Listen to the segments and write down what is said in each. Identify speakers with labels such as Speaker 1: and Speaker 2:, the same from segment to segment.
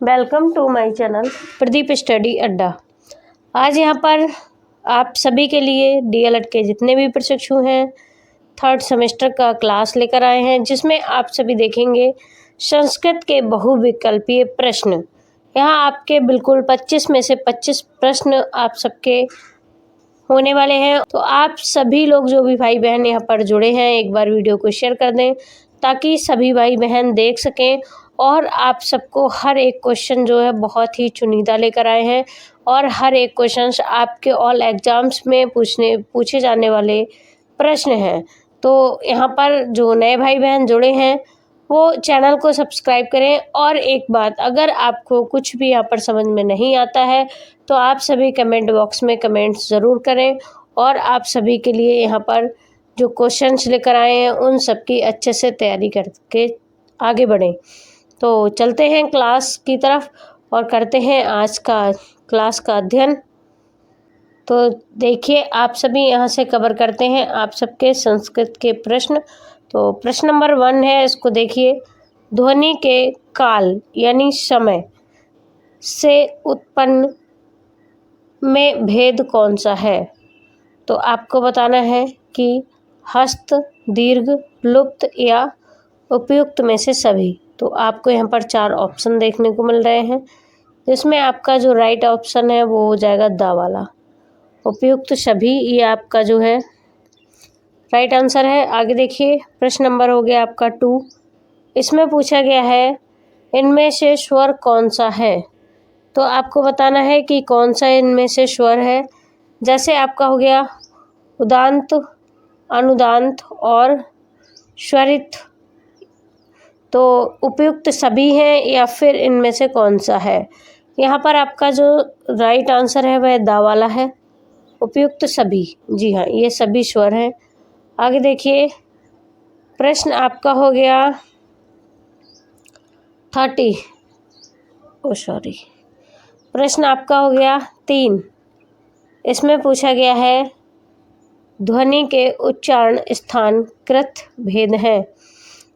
Speaker 1: Welcome to my channel Pradeep Study Adda. आज यहाँ पर आप सभी के लिए डीएलएड के जितने भी प्रशिक्षु हैं थर्ड सेमेस्टर का क्लास लेकर आए हैं, जिसमें आप सभी देखेंगे संस्कृत के बहुविकल्पीय प्रश्न। यहाँ आपके बिल्कुल 25 में से 25 प्रश्न आप सबके होने वाले हैं। तो आप सभी लोग जो भी भाई बहन यहाँ पर जुड़े हैं, एक बार वीडियो को शेयर कर दें ताकि सभी भाई बहन देख सकें। और आप सबको हर एक क्वेश्चन जो है बहुत ही चुनिंदा लेकर आए हैं और हर एक क्वेश्चन आपके ऑल एग्जाम्स में पूछे जाने वाले प्रश्न हैं। तो यहाँ पर जो नए भाई बहन जुड़े हैं वो चैनल को सब्सक्राइब करें। और एक बात, अगर आपको कुछ भी यहाँ पर समझ में नहीं आता है तो आप सभी कमेंट बॉक्स में कमेंट्स ज़रूर करें और आप सभी के लिए यहाँ पर जो क्वेश्चंस लेकर आए हैं उन सब की अच्छे से तैयारी करके आगे बढ़ें। तो चलते हैं क्लास की तरफ और करते हैं आज का क्लास का अध्ययन। तो देखिए, आप सभी यहाँ से कवर करते हैं आप सबके संस्कृत के प्रश्न। तो प्रश्न नंबर 1 है, इसको देखिए। ध्वनि के काल यानी समय से उत्पन्न में भेद कौन सा है? तो आपको बताना है कि हस्त, दीर्घ, लुप्त या उपयुक्त में से सभी। तो आपको यहाँ पर 4 ऑप्शन देखने को मिल रहे हैं, जिसमें आपका जो राइट ऑप्शन है वो हो जाएगा दा वाला, उपयुक्त सभी। ये आपका जो है राइट आंसर है। आगे देखिए, प्रश्न नंबर हो गया आपका 2। इसमें पूछा गया है इनमें से स्वर कौन सा है? तो आपको बताना है कि कौन सा इनमें से स्वर है। जैसे आपका हो गया उदांत, अनुदांत और स्वरित। तो उपयुक्त सभी हैं या फिर इनमें से कौन सा है? यहाँ पर आपका जो राइट आंसर है वह दा वाला है, उपयुक्त सभी। जी हाँ, ये सभी स्वर हैं। आगे देखिए, प्रश्न आपका हो गया 30। प्रश्न आपका हो गया 3। इसमें पूछा गया है ध्वनि के उच्चारण स्थान कृत भेद हैं।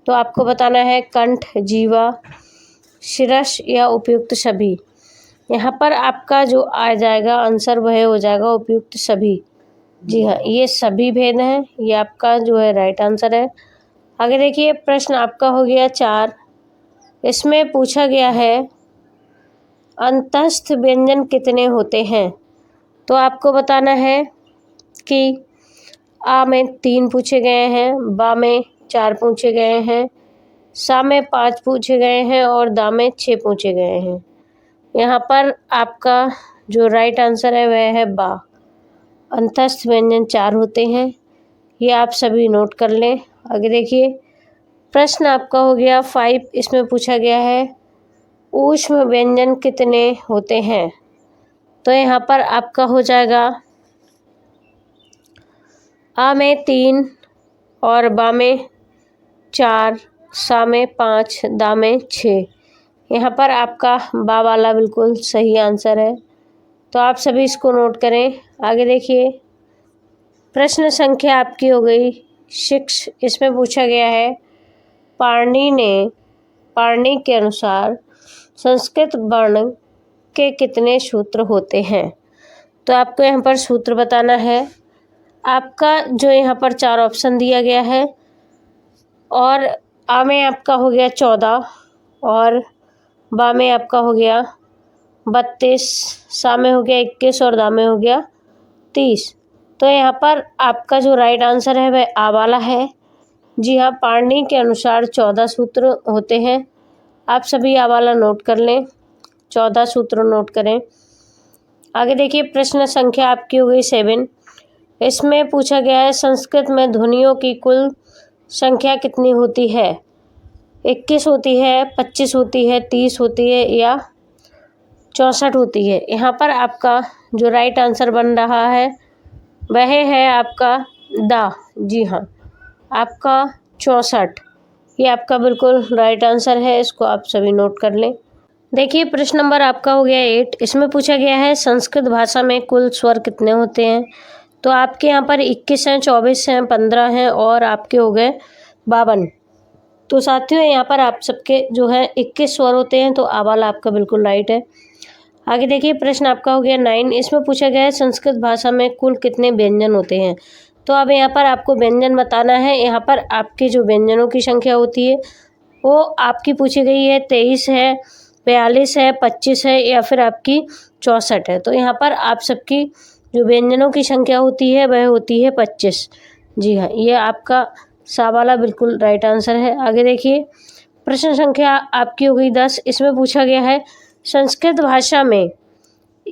Speaker 1: तो आपको बताना है कंठ, जीवा, शिरस या उपयुक्त सभी। यहाँ पर आपका जो आ जाएगा आंसर वह हो जाएगा उपयुक्त सभी। जी हाँ, ये सभी भेद हैं, ये आपका जो है राइट आंसर है। आगे देखिए, प्रश्न आपका हो गया 4। इसमें पूछा गया है अंतस्थ व्यंजन कितने होते हैं? तो आपको बताना है कि आ में 3 पूछे गए हैं, बा में 4 पूछे गए हैं, सा में 5 पूछे गए हैं और दा में 6 पूछे गए हैं। यहाँ पर आपका जो राइट आंसर है वह है बा, अंतस्थ व्यंजन 4 होते हैं। ये आप सभी नोट कर लें। आगे देखिए, प्रश्न आपका हो गया 5। इसमें पूछा गया है ऊष्म व्यंजन कितने होते हैं? तो यहाँ पर आपका हो जाएगा आ में 3 और बा में 4, सा में 5, दा में 6। यहाँ पर आपका बा वाला बिल्कुल सही आंसर है। तो आप सभी इसको नोट करें। आगे देखिए, प्रश्न संख्या आपकी हो गई 6। इसमें पूछा गया है पाणिनि के अनुसार संस्कृत वर्ण के कितने सूत्र होते हैं? तो आपको यहाँ पर सूत्र बताना है। आपका जो यहाँ पर 4 ऑप्शन दिया गया है और आ में आपका हो गया 14 और बा में आपका हो गया 32, सा में हो गया 21 और दा में हो गया 30। तो यहाँ पर आपका जो राइट आंसर है वह आ वाला है। जी हाँ, पाणिनि के अनुसार 14 सूत्र होते हैं। आप सभी आ वाला नोट कर लें, 14 सूत्र नोट करें। आगे देखिए, प्रश्न संख्या आपकी हो गई 7। इसमें पूछा गया है संस्कृत में ध्वनियों की कुल संख्या कितनी होती है? 21 होती है, 25 होती है, 30 होती है या 64 होती है? यहाँ पर आपका जो राइट आंसर बन रहा है वह है आपका दा। जी हाँ, आपका 64। ये आपका बिल्कुल राइट आंसर है, इसको आप सभी नोट कर लें। देखिए, प्रश्न नंबर आपका हो गया 8। इसमें पूछा गया है संस्कृत भाषा में कुल स्वर कितने होते हैं? तो आपके यहाँ पर 21 हैं, 24 हैं, 15 हैं और आपके हो गए 52। तो साथियों यहाँ पर आप सबके जो है 21 स्वर होते हैं, तो आ वाला आपका बिल्कुल राइट है। आगे देखिए प्रश्न आपका हो गया 9। इसमें पूछा गया है संस्कृत भाषा में कुल कितने व्यंजन होते हैं। तो अब यहाँ पर आपको व्यंजन बताना है। यहाँ पर आपके जो व्यंजनों की संख्या होती है वो आपकी पूछी गई है 23 है, 42 है, 25 है या फिर आपकी 64 है। तो यहाँ पर आप सबकी जो व्यंजनों की संख्या होती है वह होती है 25। जी हाँ, ये आपका सा वाला बिल्कुल राइट आंसर है। आगे देखिए प्रश्न संख्या आपकी हो गई 10। इसमें पूछा गया है संस्कृत भाषा में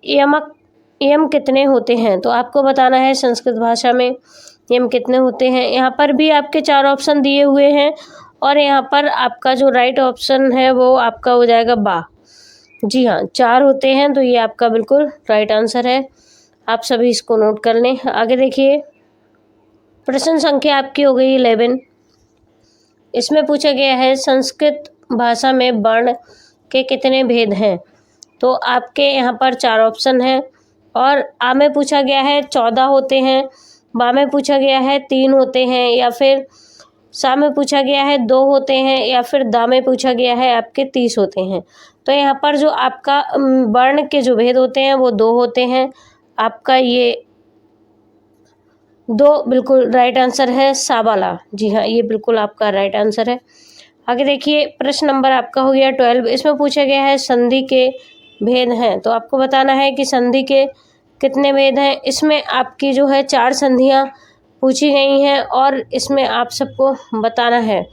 Speaker 1: यम कितने होते हैं। तो आपको बताना है संस्कृत भाषा में यम कितने होते हैं। यहाँ पर भी आपके 4 ऑप्शन दिए हुए हैं और यहाँ पर आपका जो राइट ऑप्शन है वो आपका हो जाएगा बा। जी हाँ, 4 होते हैं, तो ये आपका बिल्कुल राइट आंसर है। आप सभी इसको नोट कर लें। आगे देखिए प्रश्न संख्या आपकी हो गई 11। इसमें पूछा गया है संस्कृत भाषा में वर्ण के कितने भेद हैं। तो आपके यहाँ पर 4 ऑप्शन हैं और आ में पूछा गया है 14 होते हैं, बा में पूछा गया है 3 होते हैं या फिर सा में पूछा गया है 2 होते हैं या फिर दा में पूछा गया है आपके 30 होते हैं। तो यहाँ पर जो आपका वर्ण के जो भेद होते हैं वो 2 होते हैं। आपका ये 2 बिल्कुल राइट आंसर है सा वाला। जी हाँ, ये बिल्कुल आपका राइट आंसर है। आगे देखिए प्रश्न नंबर आपका हो गया 12। इसमें पूछा गया है संधि के भेद हैं। तो आपको बताना है कि संधि के कितने भेद हैं। इसमें आपकी जो है 4 संधियाँ पूछी गई हैं और इसमें आप सबको बताना है।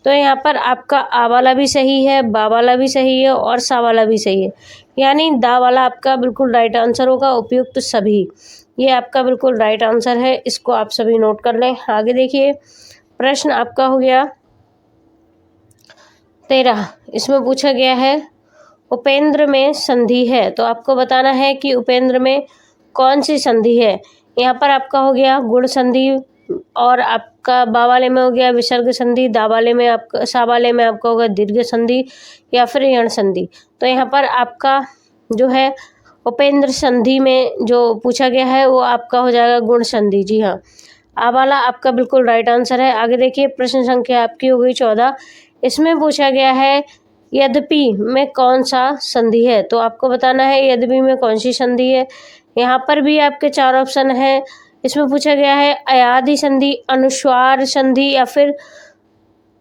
Speaker 1: तो यहाँ पर आपका आ वाला भी सही है, बा वाला भी सही है और सा वाला भी सही है, यानी दा वाला आपका बिल्कुल राइट आंसर होगा। उपयुक्त सभी, ये आपका बिल्कुल राइट आंसर है। इसको आप सभी नोट कर लें। आगे देखिए प्रश्न आपका हो गया 13। इसमें पूछा गया है उपेंद्र में संधि है। तो आपको बताना है कि उपेंद्र में कौन सी संधि है। यहाँ पर आपका हो गया गुण संधि और आपका बा वाले में हो गया विसर्ग संधि, दा वाले में आपका सा वाले में आपका होगा दीर्घ संधि या फिर यण संधि। तो यहाँ पर आपका जो है उपेंद्र संधि में जो पूछा गया है वो आपका हो जाएगा गुण संधि। जी हाँ, आ वाला आपका बिल्कुल राइट आंसर है। आगे देखिए प्रश्न संख्या आपकी हो गई 14। इसमें पूछा गया है यद्यपि में कौन सा संधि है। तो आपको बताना है यद्यपि में कौन सी संधि है। यहाँ पर भी आपके 4 ऑप्शन हैं। इसमें पूछा गया है अयादि संधि, अनुस्वार संधि या फिर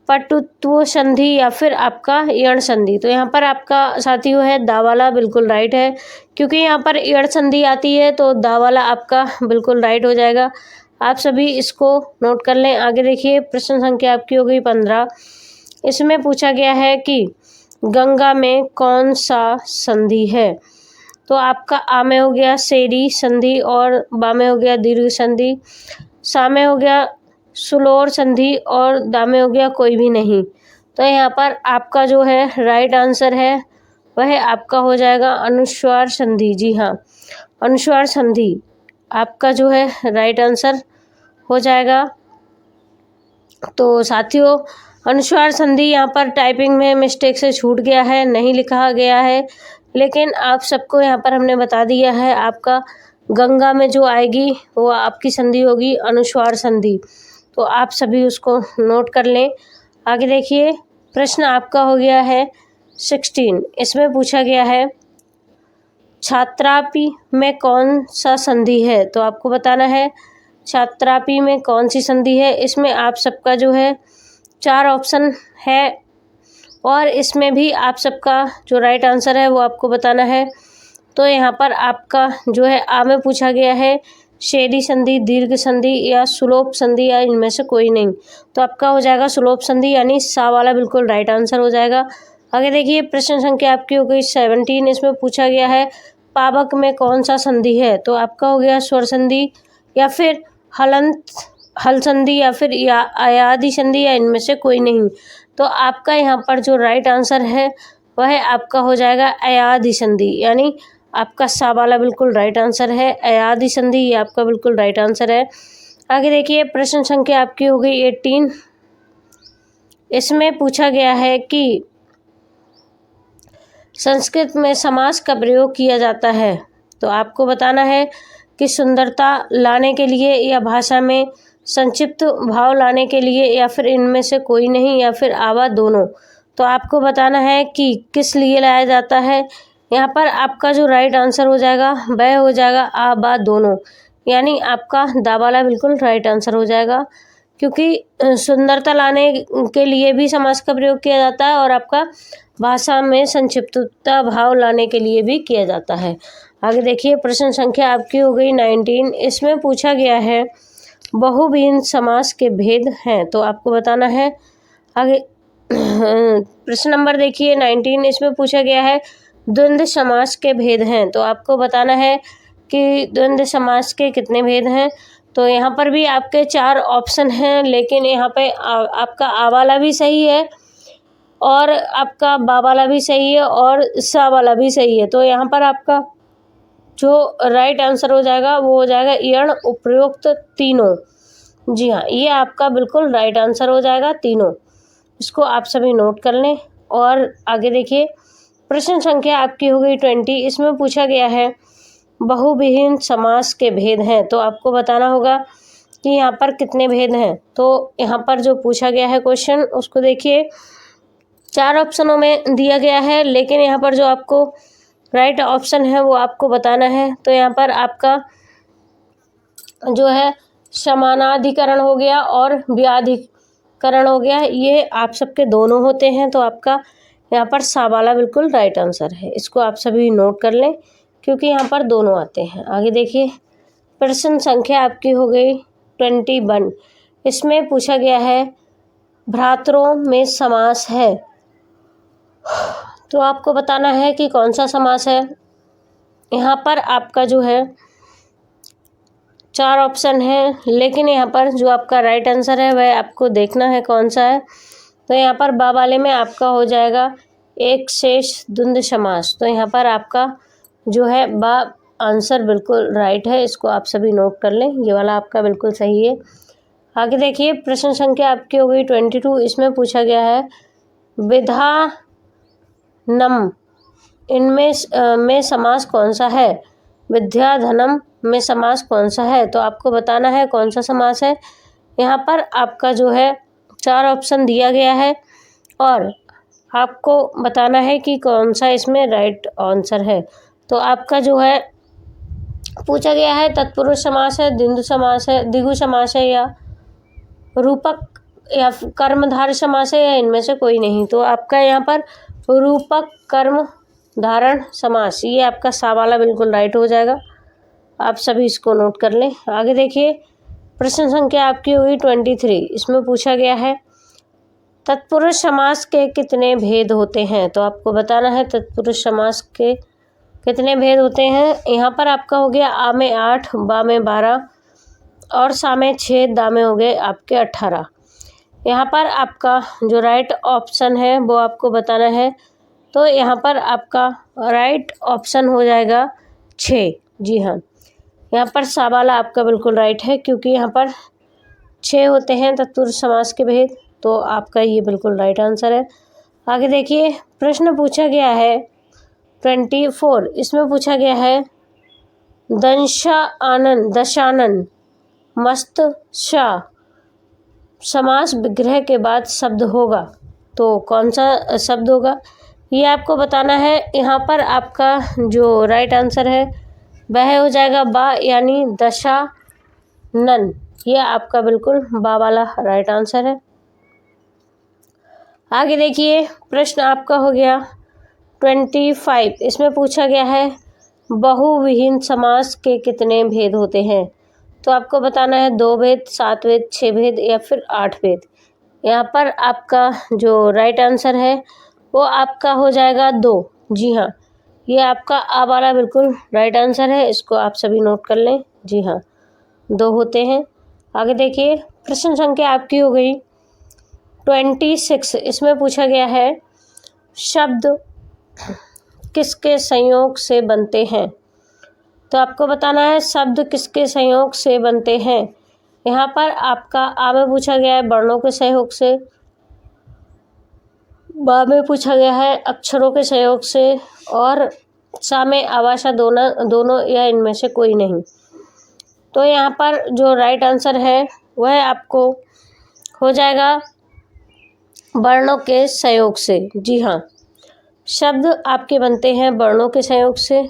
Speaker 1: पटुत्व संधि या फिर आपका यण संधि। तो यहाँ पर आपका साथियों है दा वाला बिल्कुल राइट है, क्योंकि यहाँ पर यण संधि आती है तो दा वाला आपका बिल्कुल राइट हो जाएगा। आप सभी इसको नोट कर लें। आगे देखिए प्रश्न संख्या आपकी हो गई 15। इसमें पूछा गया है कि गंगा में कौन सा संधि है। तो आपका आ में हो गया सेरी संधि और बा में हो गया दीर्घ संधि, सा में हो गया सुलोर संधि और दा में हो गया कोई भी नहीं। तो यहाँ पर आपका जो है राइट आंसर है वह आपका हो जाएगा अनुस्वार संधि। जी हाँ, अनुस्वार संधि आपका जो है राइट आंसर हो जाएगा। तो साथियों अनुस्वार संधि यहाँ पर टाइपिंग में मिस्टेक से छूट गया है, नहीं लिखा गया है, लेकिन आप सबको यहाँ पर हमने बता दिया है। आपका गंगा में जो आएगी वो आपकी संधि होगी अनुस्वार संधि। तो आप सभी उसको नोट कर लें। आगे देखिए प्रश्न आपका हो गया है 16। इसमें पूछा गया है छात्रापि में कौन सा संधि है। तो आपको बताना है छात्रापि में कौन सी संधि है। इसमें आप सबका जो है 4 ऑप्शन है और इसमें भी आप सबका जो राइट आंसर है वो आपको बताना है। तो यहाँ पर आपका जो है आ में पूछा गया है शेरी संधि, दीर्घ संधि या सुलोप संधि या इनमें से कोई नहीं। तो आपका हो जाएगा सुलोप संधि, यानी सा वाला बिल्कुल राइट आंसर हो जाएगा। आगे देखिए प्रश्न संख्या आपकी हो गई 17। इसमें पूछा गया है पावक में कौन सा संधि है। तो आपका हो गया स्वर संधि या फिर हल संधि या फिर अयादि संधि या इनमें से कोई नहीं। तो आपका यहाँ पर जो राइट आंसर है वह आपका हो जाएगा अयादि संधि, यानी आपका सा वाला बिल्कुल राइट आंसर है। अयादि संधि ये आपका बिल्कुल राइट आंसर है। आगे देखिए प्रश्न संख्या आपकी हो गई 18। इसमें पूछा गया है कि संस्कृत में समास का प्रयोग किया जाता है। तो आपको बताना है कि सुंदरता लाने के लिए या भाषा में संक्षिप्त भाव लाने के लिए या फिर इनमें से कोई नहीं या फिर आवा दोनों। तो आपको बताना है कि किस लिए लाया जाता है। यहाँ पर आपका जो राइट आंसर हो जाएगा वह हो जाएगा आ बा दोनों, यानी आपका दा वाला बिल्कुल राइट आंसर हो जाएगा, क्योंकि सुंदरता लाने के लिए भी समास का प्रयोग किया जाता है और आपका भाषा में संक्षिप्तता भाव लाने के लिए भी किया जाता है। आगे देखिए, प्रश्न संख्या आपकी हो गई 19। इसमें पूछा गया है बहुवचन समास के भेद हैं, तो आपको बताना है। आगे प्रश्न नंबर देखिए 19। इसमें पूछा गया है द्वंद्व समास के भेद हैं, तो आपको बताना है कि द्वंद्व समास के कितने भेद हैं। तो यहाँ पर भी आपके 4 ऑप्शन हैं, लेकिन यहाँ पे आपका आ वाला भी सही है और आपका बा वाला भी सही है और सा वाला भी सही है। तो यहाँ पर आपका जो राइट आंसर हो जाएगा वो हो जाएगा यण उपयुक्त तीनों। जी हाँ, ये आपका बिल्कुल राइट आंसर हो जाएगा तीनों। इसको आप सभी नोट कर लें। और आगे देखिए, प्रश्न संख्या आपकी हो गई 20। इसमें पूछा गया है बहुविहीन समास के भेद हैं, तो आपको बताना होगा कि यहाँ पर कितने भेद हैं। तो यहाँ पर जो पूछा गया है क्वेश्चन, उसको देखिए 4 ऑप्शनों में दिया गया है, लेकिन यहाँ पर जो आपको राइट ऑप्शन है वो आपको बताना है। तो यहाँ पर आपका जो है समानाधिकरण हो गया और व्याधिकरण हो गया, ये आप सबके दोनों होते हैं। तो आपका यहाँ पर सा वाला बिल्कुल राइट आंसर है। इसको आप सभी नोट कर लें, क्योंकि यहाँ पर दोनों आते हैं। आगे देखिए, प्रश्न संख्या आपकी हो गई 21। इसमें पूछा गया है भ्रातरों में समास है, तो आपको बताना है कि कौन सा समास है। यहाँ पर आपका जो है 4 ऑप्शन है, लेकिन यहाँ पर जो आपका राइट आंसर है वह आपको देखना है कौन सा है। तो यहाँ पर बा वाले में आपका हो जाएगा एक शेष द्वंद्व समास। तो यहाँ पर आपका जो है बा आंसर बिल्कुल राइट है। इसको आप सभी नोट कर लें, ये वाला आपका बिल्कुल सही है। आगे देखिए, प्रश्न संख्या आपकी हो गई 22। इसमें पूछा गया है विधानम इनमें में समास कौन सा है। विद्याधनम में समास कौन सा है, तो आपको बताना है कौन सा समास है। यहाँ पर आपका जो है 4 ऑप्शन दिया गया है और आपको बताना है कि कौन सा इसमें राइट आंसर है। तो आपका जो है पूछा गया है तत्पुरुष समास है, द्वंद्व समास है, द्विगु समास है या रूपक या कर्मधारय समास है या इनमें से कोई नहीं। तो आपका यहाँ पर रूपक कर्म धारण समास, ये आपका सा वाला बिल्कुल राइट हो जाएगा। आप सभी इसको नोट कर लें। आगे देखिए, प्रश्न संख्या आपकी हुई 23। इसमें पूछा गया है तत्पुरुष समास के कितने भेद होते हैं, तो आपको बताना है तत्पुरुष समास के कितने भेद होते हैं। यहाँ पर आपका हो गया आ में 8, बा में 12 और सा में 6, दा में हो गए आपके 18। यहाँ पर आपका जो राइट ऑप्शन है वो आपको बताना है। तो यहाँ पर आपका राइट ऑप्शन हो जाएगा 6। जी हाँ, यहाँ पर सा वाला आपका बिल्कुल राइट है, क्योंकि यहाँ पर 6 होते हैं तत्पुरुष समास के भेद। तो आपका ये बिल्कुल राइट आंसर है। आगे देखिए, प्रश्न पूछा गया है 24। इसमें पूछा गया है दशानन मस्त शा समास विग्रह के बाद शब्द होगा, तो कौन सा शब्द होगा ये आपको बताना है। यहाँ पर आपका जो राइट आंसर है वह हो जाएगा बा, यानी दशानन। ये आपका बिल्कुल बा वाला राइट आंसर है। आगे देखिए, प्रश्न आपका हो गया 25। इसमें पूछा गया है बहुविहीन समास के कितने भेद होते हैं, तो आपको बताना है 2 भेद, 7 भेद, 6 भेद या फिर 8 भेद। यहाँ पर आपका जो राइट आंसर है वो आपका हो जाएगा 2। जी हाँ, ये आपका आ वाला बिल्कुल राइट आंसर है। इसको आप सभी नोट कर लें। जी हाँ, 2 होते हैं। आगे देखिए, प्रश्न संख्या आपकी हो गई 26। इसमें पूछा गया है शब्द किसके संयोग से बनते हैं, तो आपको बताना है शब्द किसके संयोग से बनते हैं। यहाँ पर आपका आ में पूछा गया है वर्णों के सहयोग से, बा में पूछा गया है अक्षरों के सहयोग से और सा में आवासा दोनों या इनमें से कोई नहीं। तो यहाँ पर जो राइट आंसर है वह आपको हो जाएगा वर्णों के सहयोग से। जी हाँ, शब्द आपके बनते हैं वर्णों के सहयोग से।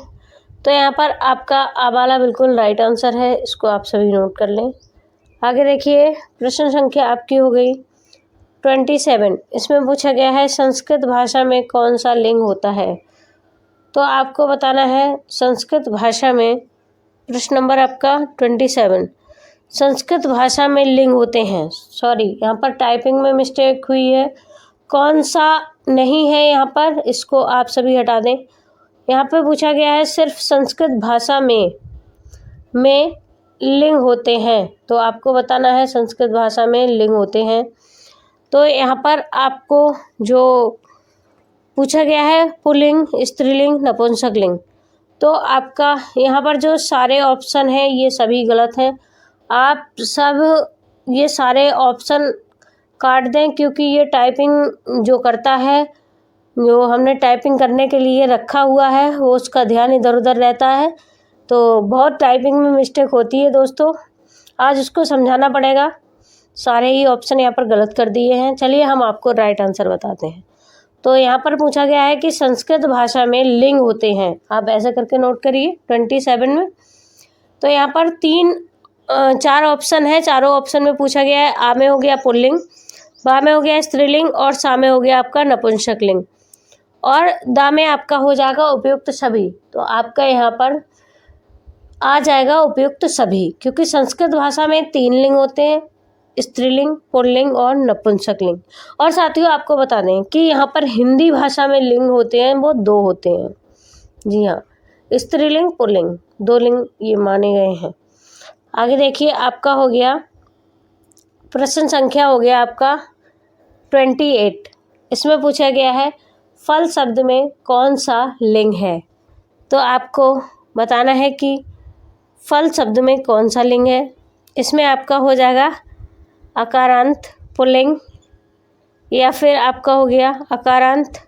Speaker 1: तो यहाँ पर आपका आ वाला बिल्कुल राइट आंसर है, इसको आप सभी नोट कर लें। आगे देखिए, प्रश्न संख्या आपकी हो गई 27। इसमें पूछा गया है संस्कृत भाषा में कौन सा लिंग होता है। तो आपको बताना है संस्कृत भाषा में, प्रश्न नंबर आपका 27, संस्कृत भाषा में लिंग होते हैं। सॉरी, यहाँ पर टाइपिंग में मिस्टेक हुई है, कौन सा नहीं है यहाँ पर, इसको आप सभी हटा दें। यहाँ पे पूछा गया है सिर्फ संस्कृत भाषा में लिंग होते हैं। तो आपको बताना है संस्कृत भाषा में लिंग होते हैं। तो यहाँ पर आपको जो पूछा गया है पुल्लिंग, स्त्रीलिंग, नपुंसकलिंग, तो आपका यहाँ पर जो सारे ऑप्शन हैं ये सभी गलत हैं। आप सब ये सारे ऑप्शन काट दें, क्योंकि ये टाइपिंग जो करता है, जो हमने टाइपिंग करने के लिए रखा हुआ है, वो उसका ध्यान इधर उधर रहता है, तो बहुत टाइपिंग में मिस्टेक होती है दोस्तों। आज उसको समझाना पड़ेगा। सारे ही ऑप्शन यहाँ पर गलत कर दिए हैं। चलिए हम आपको राइट आंसर बताते हैं। तो यहाँ पर पूछा गया है कि संस्कृत भाषा में लिंग होते हैं। आप ऐसे करके नोट करिए 27 में। तो यहाँ पर 4 ऑप्शन है। चारों ऑप्शन में पूछा गया है, आ में हो गया पुल्लिंग, बा में हो गया स्त्रीलिंग और सा में हो गया आपका नपुंसकलिंग, और दा में आपका हो जाएगा उपयुक्त सभी। तो आपका यहाँ पर आ जाएगा उपयुक्त सभी, क्योंकि संस्कृत भाषा में 3 लिंग होते हैं, स्त्रीलिंग, पुल्लिंग और नपुंसकलिंग। और साथियों आपको बता दें कि यहाँ पर हिंदी भाषा में लिंग होते हैं वो 2 होते हैं। जी हाँ, स्त्रीलिंग, पुल्लिंग, 2 लिंग ये माने गए हैं। आगे देखिए, आपका हो गया प्रश्न संख्या हो गया आपका 28। इसमें पूछा गया है फल शब्द में कौन सा लिंग है। तो आपको बताना है कि फल शब्द में कौन सा लिंग है। इसमें आपका हो जाएगा अकारांत पुल्लिंग, या फिर आपका हो गया अकारांत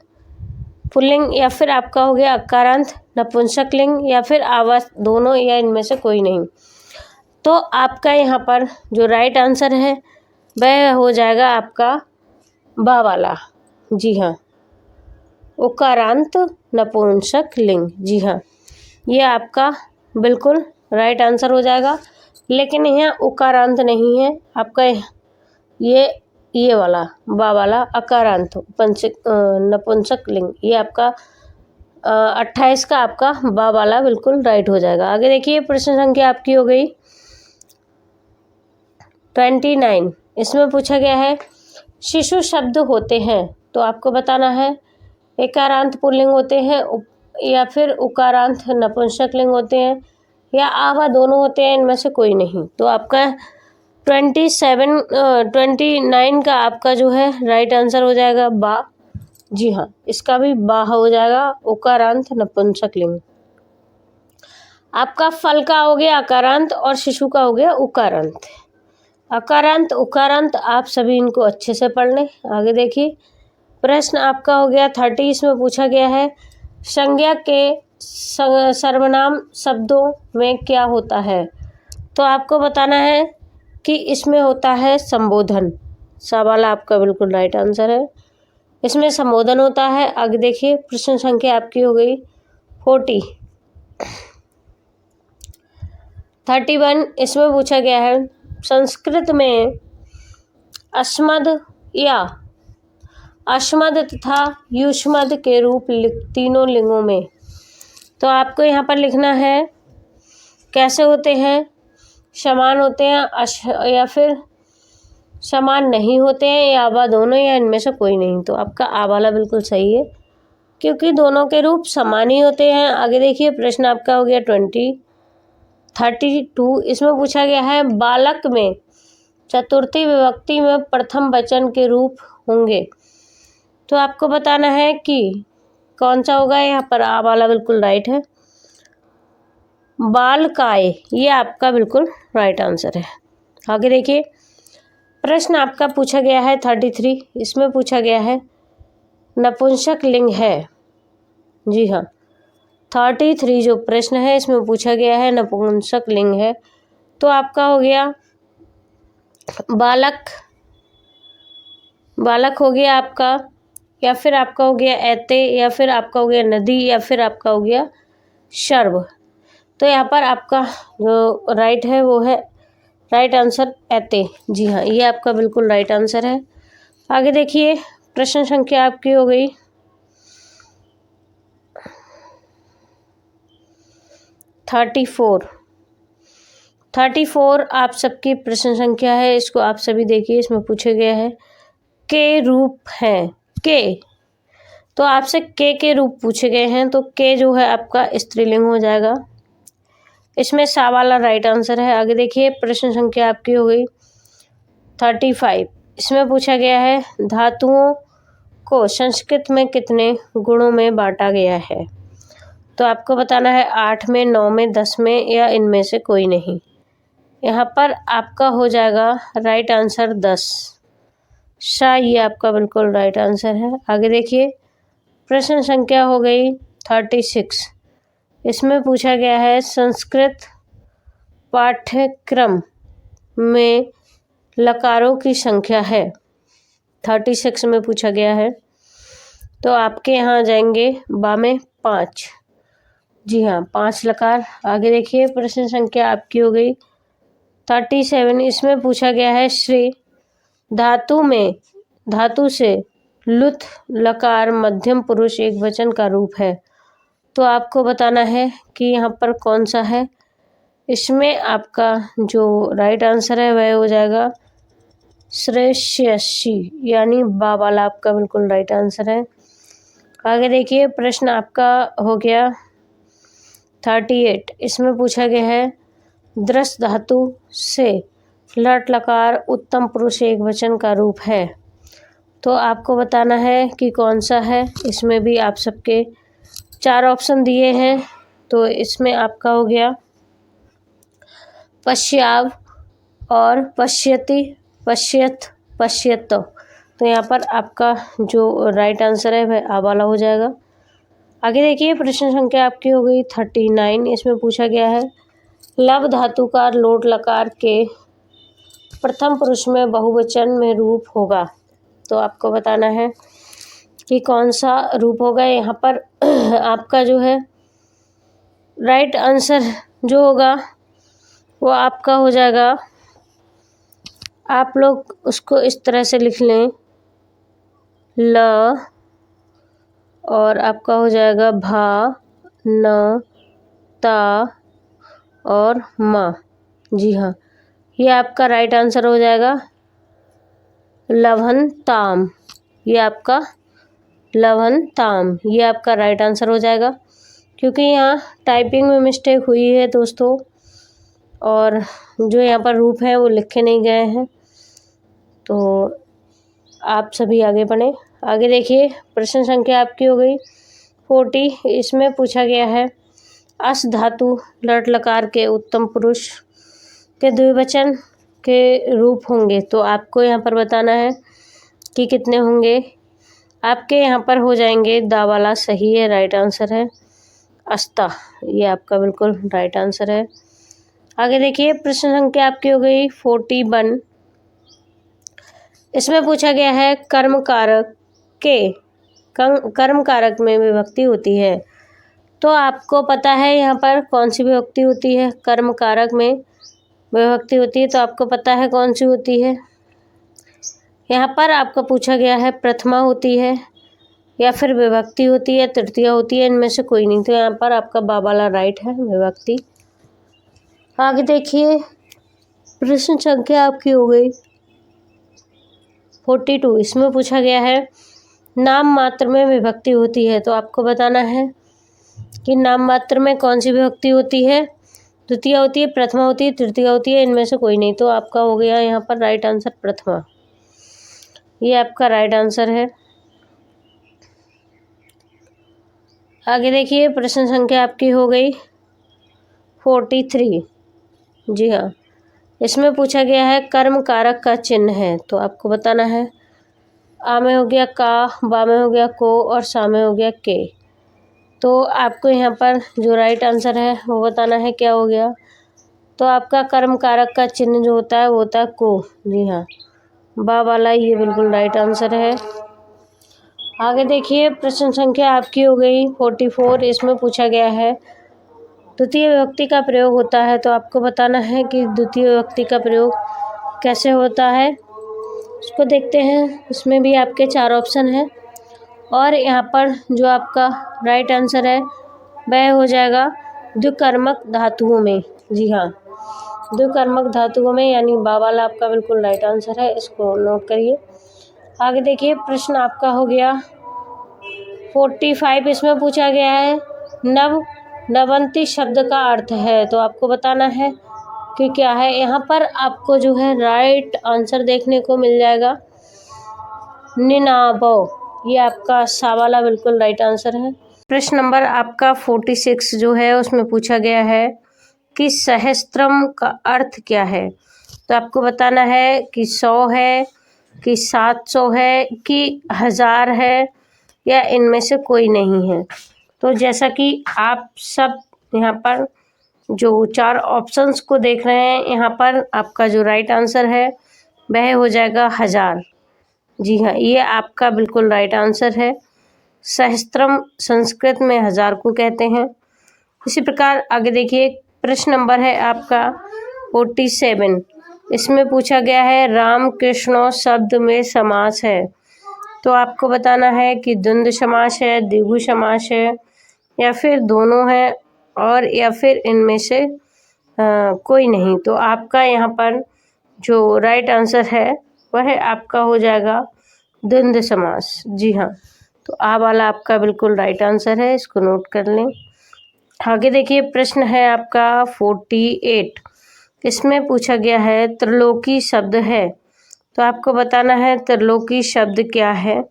Speaker 1: पुल्लिंग, या फिर आपका हो गया अकारांत नपुंसकलिंग, या फिर आवास, दोनों या इनमें से कोई नहीं। तो आपका यहाँ पर जो राइट आंसर है वह हो जाएगा आपका बा वाला। जी हाँ, उकारांत नपुंसकलिंग। जी हाँ, ये आपका बिल्कुल राइट आंसर हो जाएगा। लेकिन यहाँ उकारांत नहीं है आपका, ये वाला बा वाला अकारांत नपुंसकलिंग, ये आपका 28 का आपका बा वाला बिल्कुल राइट हो जाएगा। आगे देखिए, प्रश्न संख्या आपकी हो गई 29। इसमें पूछा गया है शिशु शब्द होते हैं। तो आपको बताना है एकारांत पुल्लिंग होते हैं, या फिर उकारांत नपुंसकलिंग होते हैं, या आवा दोनों होते हैं, इनमें से कोई नहीं। तो आपका 29 का आपका जो है राइट आंसर हो जाएगा बा। जी हाँ, इसका भी बा हो जाएगा, उकारांत नपुंसकलिंग। आपका फल का हो गया अकारांत और शिशु का हो गया उकारांत। अकारांत उकारांत आप सभी इनको अच्छे से पढ़ लें। आगे देखिए, प्रश्न आपका हो गया 30। इसमें पूछा गया है संज्ञा के सर्वनाम शब्दों में क्या होता है। तो आपको बताना है कि इसमें होता है संबोधन। सा वाला आपका बिल्कुल राइट आंसर है, इसमें संबोधन होता है। आगे देखिए, प्रश्न संख्या आपकी हो गई 40। 31 इसमें पूछा गया है संस्कृत में अस्मद या अश्मद तथा युष्मद के रूप तीनों लिंगों में। तो आपको यहाँ पर लिखना है कैसे होते हैं, समान होते हैं, या फिर समान नहीं होते हैं, या आवा दोनों, या इनमें से कोई नहीं। तो आपका आ वाला बिल्कुल सही है, क्योंकि दोनों के रूप समान ही होते हैं। आगे देखिए, प्रश्न आपका हो गया 32। इसमें पूछा गया है बालक में चतुर्थी विभक्ति में प्रथम वचन के रूप होंगे। तो आपको बताना है कि कौन सा होगा। यहाँ पर आ वाला बिल्कुल राइट है, बालकाय, ये आपका बिल्कुल राइट आंसर है। आगे देखिए, प्रश्न आपका पूछा गया है 33। इसमें पूछा गया है नपुंसक लिंग है। जी हाँ, 33 जो प्रश्न है इसमें पूछा गया है नपुंसक लिंग है। तो आपका हो गया बालक, बालक हो गया आपका, या फिर आपका हो गया ऐते, या फिर आपका हो गया नदी, या फिर आपका हो गया शर्व। तो यहाँ पर आपका जो राइट है वो है राइट आंसर ऐते। जी हाँ, ये आपका बिल्कुल राइट आंसर है। आगे देखिए, प्रश्न संख्या आपकी हो गई 34। 34 आप सबकी प्रश्न संख्या है, इसको आप सभी देखिए। इसमें पूछा गया है के रूप हैं, के, तो आपसे के रूप पूछे गए हैं, तो के जो है आपका स्त्रीलिंग हो जाएगा। इसमें सा वाला राइट आंसर है। आगे देखिए, प्रश्न संख्या आपकी हो गई 35। इसमें पूछा गया है धातुओं को संस्कृत में कितने गुणों में बांटा गया है। तो आपको बताना है 8 में, 9 में, 10 में, या इनमें से कोई नहीं। यहाँ पर आपका हो जाएगा राइट आंसर 10। सा ये आपका बिल्कुल राइट आंसर है। आगे देखिए, प्रश्न संख्या हो गई 36। इसमें पूछा गया है संस्कृत पाठ्यक्रम में लकारों की संख्या है। 36 में पूछा गया है, तो आपके यहाँ जाएंगे बामे 5। जी हाँ, 5 लकार। आगे देखिए, प्रश्न संख्या आपकी हो गई 37। इसमें पूछा गया है श्री धातु में, धातु से लुत लकार मध्यम पुरुष एक वचन का रूप है। तो आपको बताना है कि यहाँ पर कौन सा है। इसमें आपका जो राइट आंसर है वह हो जाएगा श्रेष्यसी, यानी बा वाला आपका बिल्कुल राइट आंसर है। आगे देखिए, प्रश्न आपका हो गया 38। इसमें पूछा गया है दृश्य धातु से लट लकार उत्तम पुरुष एक वचन का रूप है। तो आपको बताना है कि कौन सा है। इसमें भी आप सबके 4 ऑप्शन दिए हैं, तो इसमें आपका हो गया पश्याव और पश्यति, पश्यत, पश्यत। तो यहाँ पर आपका जो राइट आंसर है वह आ वाला हो जाएगा। आगे देखिए, प्रश्न संख्या आपकी हो गई 39। इसमें पूछा गया है लव धातु का लोट लकार के प्रथम पुरुष में बहुवचन में रूप होगा। तो आपको बताना है कि कौन सा रूप होगा। यहाँ पर आपका जो है राइट आंसर जो होगा वो आपका हो जाएगा, आप लोग उसको इस तरह से लिख लें, ल, और आपका हो जाएगा भा, न, ता और मा। जी हाँ, ये आपका राइट आंसर हो जाएगा लवन ताम। ये आपका लवन ताम, ये आपका राइट आंसर हो जाएगा, क्योंकि यहाँ टाइपिंग में मिस्टेक हुई है दोस्तों, और जो यहाँ पर रूप है वो लिखे नहीं गए हैं। तो आप सभी आगे बढ़ें। आगे देखिए, प्रश्न संख्या आपकी हो गई 40। इसमें पूछा गया है अस धातु लट लकार के उत्तम पुरुष के द्विवचन के रूप होंगे। तो आपको यहाँ पर बताना है कि कितने होंगे। आपके यहाँ पर हो जाएंगे, दा वाला सही है, राइट आंसर है अस्ता, ये आपका बिल्कुल राइट आंसर है। आगे देखिए, प्रश्न संख्या आपकी हो गई 41। इसमें पूछा गया है कर्म कारक के कर्म कारक में विभक्ति होती है। तो आपको पता है यहाँ पर कौन सी विभक्ति होती है। कर्म कारक में विभक्ति होती है, तो आपको पता है कौन सी होती है। यहाँ पर आपका पूछा गया है प्रथमा होती है, या फिर विभक्ति होती है, तृतीया होती है, इनमें से कोई नहीं। तो यहाँ पर आपका बा वाला राइट है, विभक्ति। आगे देखिए, प्रश्न संख्या आपकी हो गई 42। इसमें पूछा गया है नाम मात्र में विभक्ति होती है। तो आपको बताना है कि नाम मात्र में कौन सी विभक्ति होती है। द्वितीया होती है, प्रथमा होती है, तृतीया होती है, इनमें से कोई नहीं। तो आपका हो गया यहाँ पर राइट आंसर प्रथमा, ये आपका राइट आंसर है। आगे देखिए, प्रश्न संख्या आपकी हो गई 43। जी हाँ, इसमें पूछा गया है कर्म कारक का चिन्ह है। तो आपको बताना है आ में हो गया का, बा में हो गया को, और सा में हो गया के। तो आपको यहाँ पर जो राइट आंसर है वो बताना है क्या हो गया। तो आपका कर्म कारक का चिन्ह जो होता है वो होता है को। जी हाँ, बा वाला ये बिल्कुल राइट आंसर है। आगे देखिए, प्रश्न संख्या आपकी हो गई 44। इसमें पूछा गया है द्वितीय विभक्ति का प्रयोग होता है, तो आपको बताना है कि द्वितीय विभक्ति का प्रयोग कैसे होता है। इसको देखते हैं। इसमें भी आपके 4 ऑप्शन हैं और यहाँ पर जो आपका राइट आंसर है वह हो जाएगा द्विकर्मक धातुओं में। जी हाँ, द्विकर्मक धातुओं में, यानी बा वाला आपका बिल्कुल राइट आंसर है। इसको नोट करिए। आगे देखिए, प्रश्न आपका हो गया 45। इसमें पूछा गया है नवंती शब्द का अर्थ है, तो आपको बताना है कि क्या है। यहाँ पर आपको जो है राइट आंसर देखने को मिल जाएगा निनाबो। ये आपका सा वाला बिल्कुल राइट आंसर है। प्रश्न नंबर आपका 46 जो है उसमें पूछा गया है कि सहस्त्रम का अर्थ क्या है, तो आपको बताना है कि 100 है, कि 700 है, कि 1000 है, या इनमें से कोई नहीं है। तो जैसा कि आप सब यहाँ पर जो 4 ऑप्शंस को देख रहे हैं, यहाँ पर आपका जो राइट आंसर है वह हो जाएगा 1000। जी हाँ, ये आपका बिल्कुल राइट आंसर है। सहस्त्रम संस्कृत में 1000 को कहते हैं। इसी प्रकार आगे देखिए, प्रश्न नंबर है आपका 47। इसमें पूछा गया है राम कृष्णो शब्द में समास है, तो आपको बताना है कि द्वंद्व समास है, द्विगु समास है, या फिर दोनों है, और या फिर इनमें से कोई नहीं। तो आपका यहाँ पर जो राइट आंसर है वह आपका हो जाएगा द्वंद्व समास। जी हाँ, तो आ वाला आपका बिल्कुल राइट आंसर है। इसको नोट कर लें। आगे देखिए, प्रश्न है आपका 48। इसमें पूछा गया है त्रिलोकी शब्द है, तो आपको बताना है त्रिलोकी शब्द क्या है।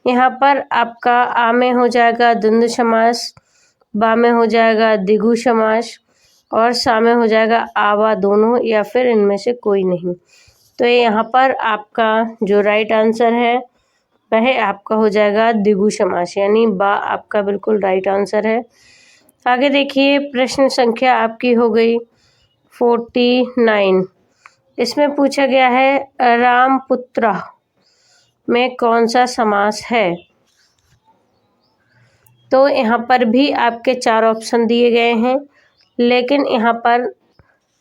Speaker 1: यहाँ पर आपका आ में हो जाएगा द्वंद्व समास, बा में हो जाएगा द्विगु समास, और सा में हो जाएगा आवा दोनों, या फिर इनमें से कोई नहीं। तो यहाँ पर आपका जो राइट आंसर है वह आपका हो जाएगा द्विगु समास, यानी बा आपका बिल्कुल राइट आंसर है। आगे देखिए, प्रश्न संख्या आपकी हो गई 49। इसमें पूछा गया है रामपुत्र में कौन सा समास है, तो यहाँ पर भी आपके 4 ऑप्शन दिए गए हैं, लेकिन यहाँ पर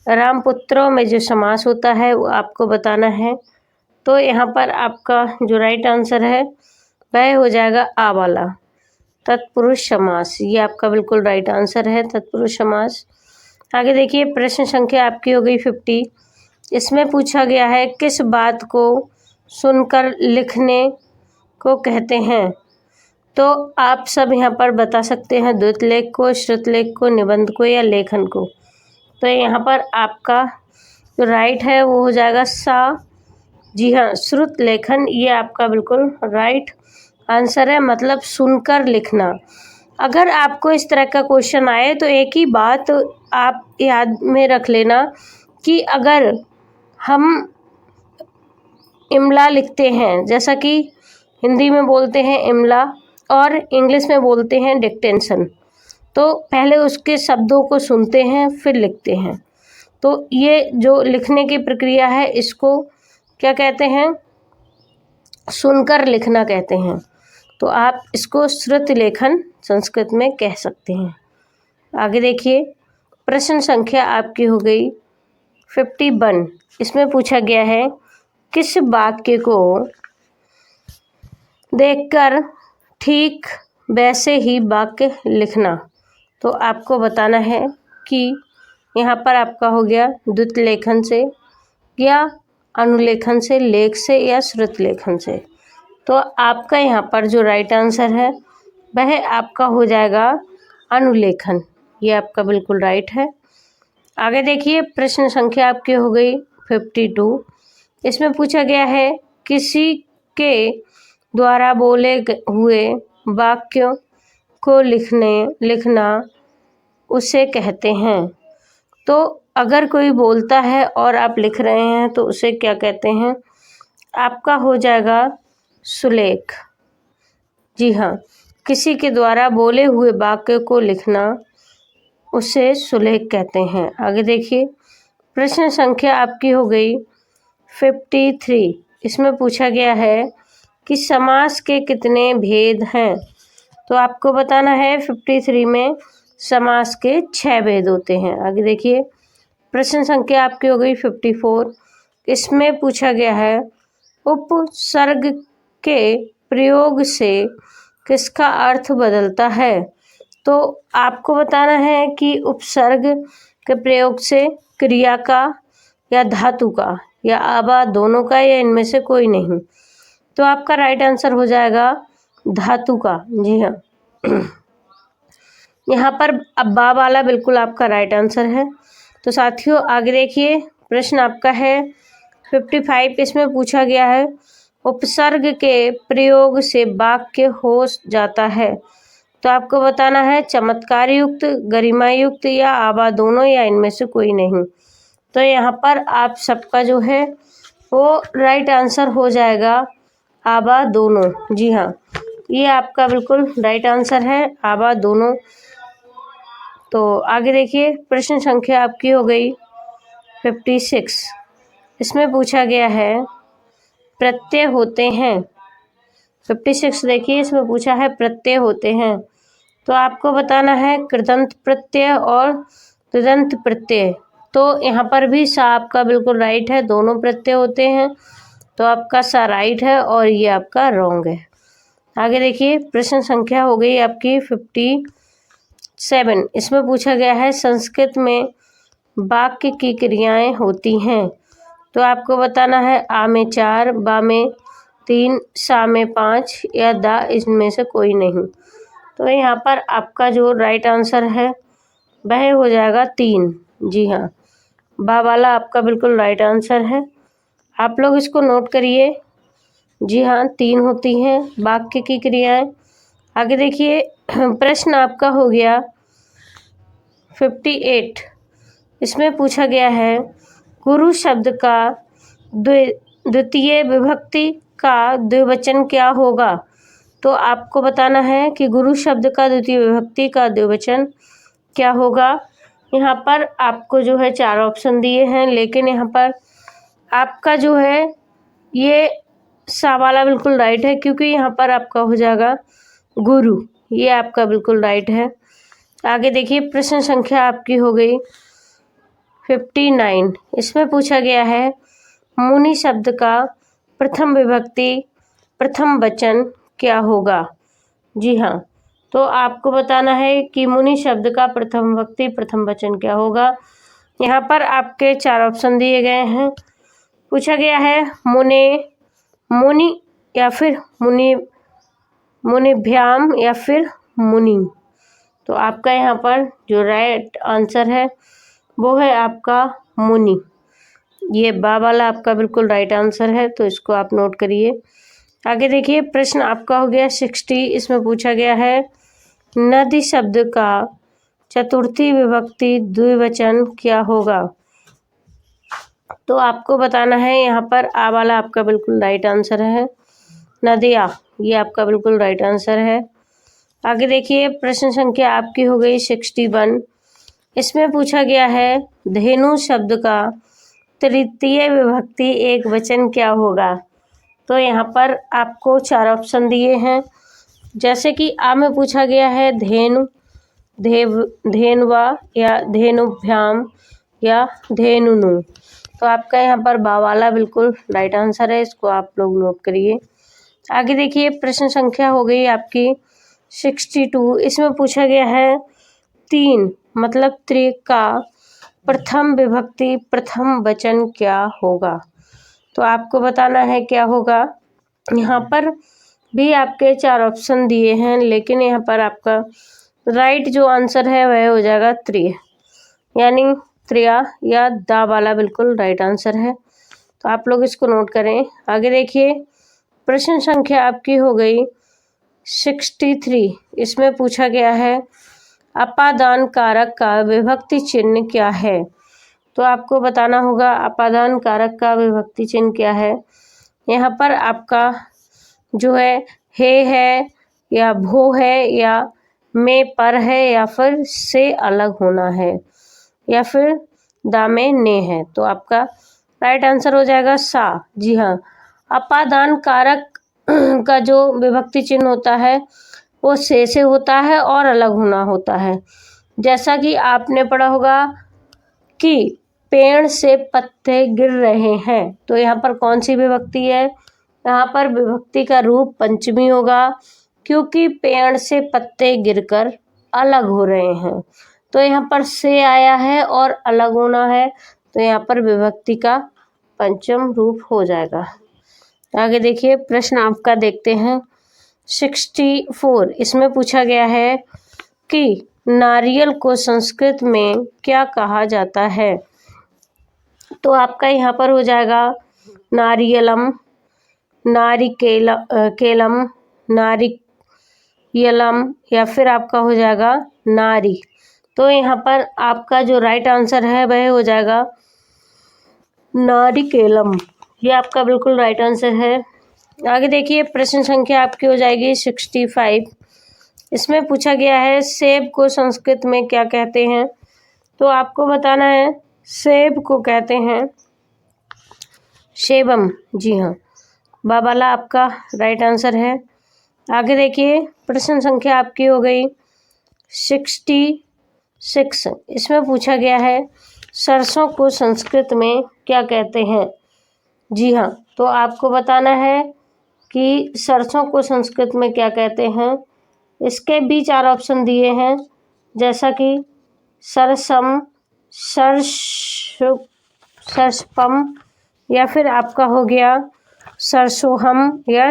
Speaker 1: रामपुत्रों में जो समास होता है वो आपको बताना है। तो यहाँ पर आपका जो राइट आंसर है वह हो जाएगा आ वाला तत्पुरुष समास। ये आपका बिल्कुल राइट आंसर है, तत्पुरुष समास। आगे देखिए, प्रश्न संख्या आपकी हो गई 50। इसमें पूछा गया है किस बात को सुनकर लिखने को कहते हैं, तो आप सब यहाँ पर बता सकते हैं द्युतलेख को, श्रुतलेख को, निबंध को, या लेखन को। तो यहाँ पर आपका जो राइट है वो हो जाएगा सा। जी हाँ, श्रुत लेखन ये आपका बिल्कुल राइट आंसर है, मतलब सुनकर लिखना। अगर आपको इस तरह का क्वेश्चन आए तो एक ही बात आप याद में रख लेना कि अगर हम इमला लिखते हैं, जैसा कि हिंदी में बोलते हैं इमला और इंग्लिश में बोलते हैं डिक्टेंशन, तो पहले उसके शब्दों को सुनते हैं फिर लिखते हैं। तो ये जो लिखने की प्रक्रिया है इसको क्या कहते हैं, सुनकर लिखना कहते हैं। तो आप इसको श्रुत लेखन संस्कृत में कह सकते हैं। आगे देखिए, प्रश्न संख्या आपकी हो गई 51। इसमें पूछा गया है किस वाक्य को देखकर ठीक वैसे ही वाक्य लिखना, तो आपको बताना है कि यहाँ पर आपका हो गया द्वित लेखन से, या अनुलेखन से, लेख से, या श्रुत लेखन से। तो आपका यहाँ पर जो राइट आंसर है वह आपका हो जाएगा अनुलेखन। ये आपका बिल्कुल राइट है। आगे देखिए, प्रश्न संख्या आपकी हो गई 52। इसमें पूछा गया है किसी के द्वारा बोले हुए वाक्यों को लिखना उसे कहते हैं। तो अगर कोई बोलता है और आप लिख रहे हैं तो उसे क्या कहते हैं, आपका हो जाएगा सुलेख। जी हाँ, किसी के द्वारा बोले हुए वाक्य को लिखना उसे सुलेख कहते हैं। आगे देखिए, प्रश्न संख्या आपकी हो गई 53। इसमें पूछा गया है कि समास के कितने भेद हैं। तो आपको बताना है 53 में समास के 6 भेद होते हैं। आगे देखिए, प्रश्न संख्या आपकी हो गई 54। इसमें पूछा गया है उपसर्ग के प्रयोग से किसका अर्थ बदलता है। तो आपको बताना है कि उपसर्ग के प्रयोग से क्रिया का या धातु का या आबा दोनों का या इनमें से कोई नहीं। तो आपका राइट आंसर हो जाएगा धातु का। जी हाँ, यहाँ पर अब बा वाला बिल्कुल आपका राइट आंसर है। तो साथियों आगे देखिए, प्रश्न आपका है 55। इसमें पूछा गया है उपसर्ग के प्रयोग से वाक्य हो जाता है। तो आपको बताना है चमत्कार युक्त, गरिमा युक्त या आबा दोनों या इनमें से कोई नहीं। तो यहाँ पर आप सबका जो है वो राइट आंसर हो जाएगा आबा दोनों। जी हाँ, ये आपका बिल्कुल राइट आंसर है, आबा दोनों। तो आगे देखिए, प्रश्न संख्या आपकी हो गई 56। इसमें पूछा गया है प्रत्यय होते हैं। 56 देखिए, इसमें पूछा है प्रत्यय होते हैं। तो आपको बताना है कृदंत प्रत्यय और तदंत प्रत्यय। तो यहाँ पर भी सा आपका बिल्कुल राइट है, दोनों प्रत्यय होते हैं। तो आपका सा राइट है और ये आपका रॉन्ग है। आगे देखिए, प्रश्न संख्या हो गई आपकी 57। इसमें पूछा गया है संस्कृत में वाक्य की क्रियाएं होती हैं। तो आपको बताना है आ में 4, बा में 3, सा में 5 या दा इनमें से कोई नहीं। तो यहाँ पर आपका जो राइट आंसर है वह हो जाएगा 3। जी हाँ, बा वाला आपका बिल्कुल राइट आंसर है। आप लोग इसको नोट करिए। जी हाँ, 3 होती हैं वाक्य की क्रियाएं। आगे देखिए, प्रश्न आपका हो गया 58। इसमें पूछा गया है गुरु शब्द का द्वितीय विभक्ति का द्विवचन क्या होगा। तो आपको बताना है कि गुरु शब्द का द्वितीय विभक्ति का द्विवचन क्या होगा। यहाँ पर आपको जो है 4 ऑप्शन दिए हैं, लेकिन यहाँ पर आपका जो है ये सा वाला बिल्कुल राइट है, क्योंकि यहाँ पर आपका हो जाएगा गुरु। ये आपका बिल्कुल राइट है। आगे देखिए, प्रश्न संख्या आपकी हो गई 59। इसमें पूछा गया है मुनि शब्द का प्रथम विभक्ति प्रथम वचन क्या होगा। जी हाँ, तो आपको बताना है कि मुनि शब्द का प्रथम विभक्ति प्रथम वचन क्या होगा। यहाँ पर आपके 4 ऑप्शन दिए गए हैं। पूछा गया है मुने, मुनि या फिर मुनि, मुनिभ्याम या फिर मुनि। तो आपका यहाँ पर जो राइट आंसर है वो है आपका मुनि। ये बा वाला आपका बिल्कुल राइट आंसर है, तो इसको आप नोट करिए। आगे देखिए, प्रश्न आपका हो गया 60। इसमें पूछा गया है नदी शब्द का चतुर्थी विभक्ति द्विवचन क्या होगा। तो आपको बताना है, यहाँ पर आ वाला आपका बिल्कुल राइट आंसर है, नदिया। ये आपका बिल्कुल राइट आंसर है। आगे देखिए, प्रश्न संख्या आपकी हो गई 61। इसमें पूछा गया है धेनु शब्द का तृतीय विभक्ति एक वचन क्या होगा। तो यहाँ पर आपको 4 ऑप्शन दिए हैं। जैसे कि आ में पूछा गया है धेनु, धेनुवा या धेनुभ्याम या धेनुनु। तो आपका यहाँ पर बा वाला बिल्कुल राइट आंसर है, इसको आप लोग नोट करिए। आगे देखिए, प्रश्न संख्या हो गई आपकी 62। इसमें पूछा गया है 3 मतलब त्रि का प्रथम विभक्ति प्रथम वचन क्या होगा। तो आपको बताना है क्या होगा। यहाँ पर भी आपके 4 ऑप्शन दिए हैं, लेकिन यहाँ पर आपका राइट जो आंसर है वह हो जाएगा त्रि, यानी त्रिया या दा वाला बिल्कुल राइट आंसर है। तो आप लोग इसको नोट करें। आगे देखिए, प्रश्न संख्या आपकी हो गई 63। इसमें पूछा गया है अपादान कारक का विभक्ति चिन्ह क्या है। तो आपको बताना होगा अपादान कारक का विभक्ति चिन्ह क्या है। यहाँ पर आपका जो है या भो है या में पर है या फिर से अलग होना है या फिर दामे ने है। तो आपका राइट आंसर हो जाएगा सा। जी हाँ, अपादान कारक का जो विभक्ति चिन्ह होता है वो से होता है और अलग होना होता है। जैसा कि आपने पढ़ा होगा कि पेड़ से पत्ते गिर रहे हैं, तो यहाँ पर कौन सी विभक्ति है? यहाँ पर विभक्ति का रूप पंचमी होगा, क्योंकि पेड़ से पत्ते गिरकर अलग हो रहे हैं। तो यहाँ पर से आया है और अलग होना है, तो यहाँ पर विभक्ति का पंचम रूप हो जाएगा। आगे देखिए, प्रश्न आपका देखते हैं 64। इसमें पूछा गया है कि नारियल को संस्कृत में क्या कहा जाता है? तो आपका यहाँ पर हो जाएगा नारियलम, केलम, नारियलम, या फिर आपका हो जाएगा नारी। तो यहाँ पर आपका जो राइट आंसर है वह हो जाएगा नारिकेलम। ये आपका बिल्कुल राइट आंसर है। आगे देखिए, प्रश्न संख्या आपकी हो जाएगी 65। इसमें पूछा गया है सेब को संस्कृत में क्या कहते हैं? तो आपको बताना है सेब को कहते हैं सेबम। जी हाँ, बाबाला आपका राइट आंसर है। आगे देखिए, प्रश्न संख्या आपकी हो गई 66। इसमें पूछा गया है सरसों को संस्कृत में क्या कहते हैं? जी हाँ, तो आपको बताना है कि सरसों को संस्कृत में क्या कहते हैं। इसके भी 4 ऑप्शन दिए हैं, जैसा कि सरसम, सरसपम, या फिर आपका हो गया सरसोहम या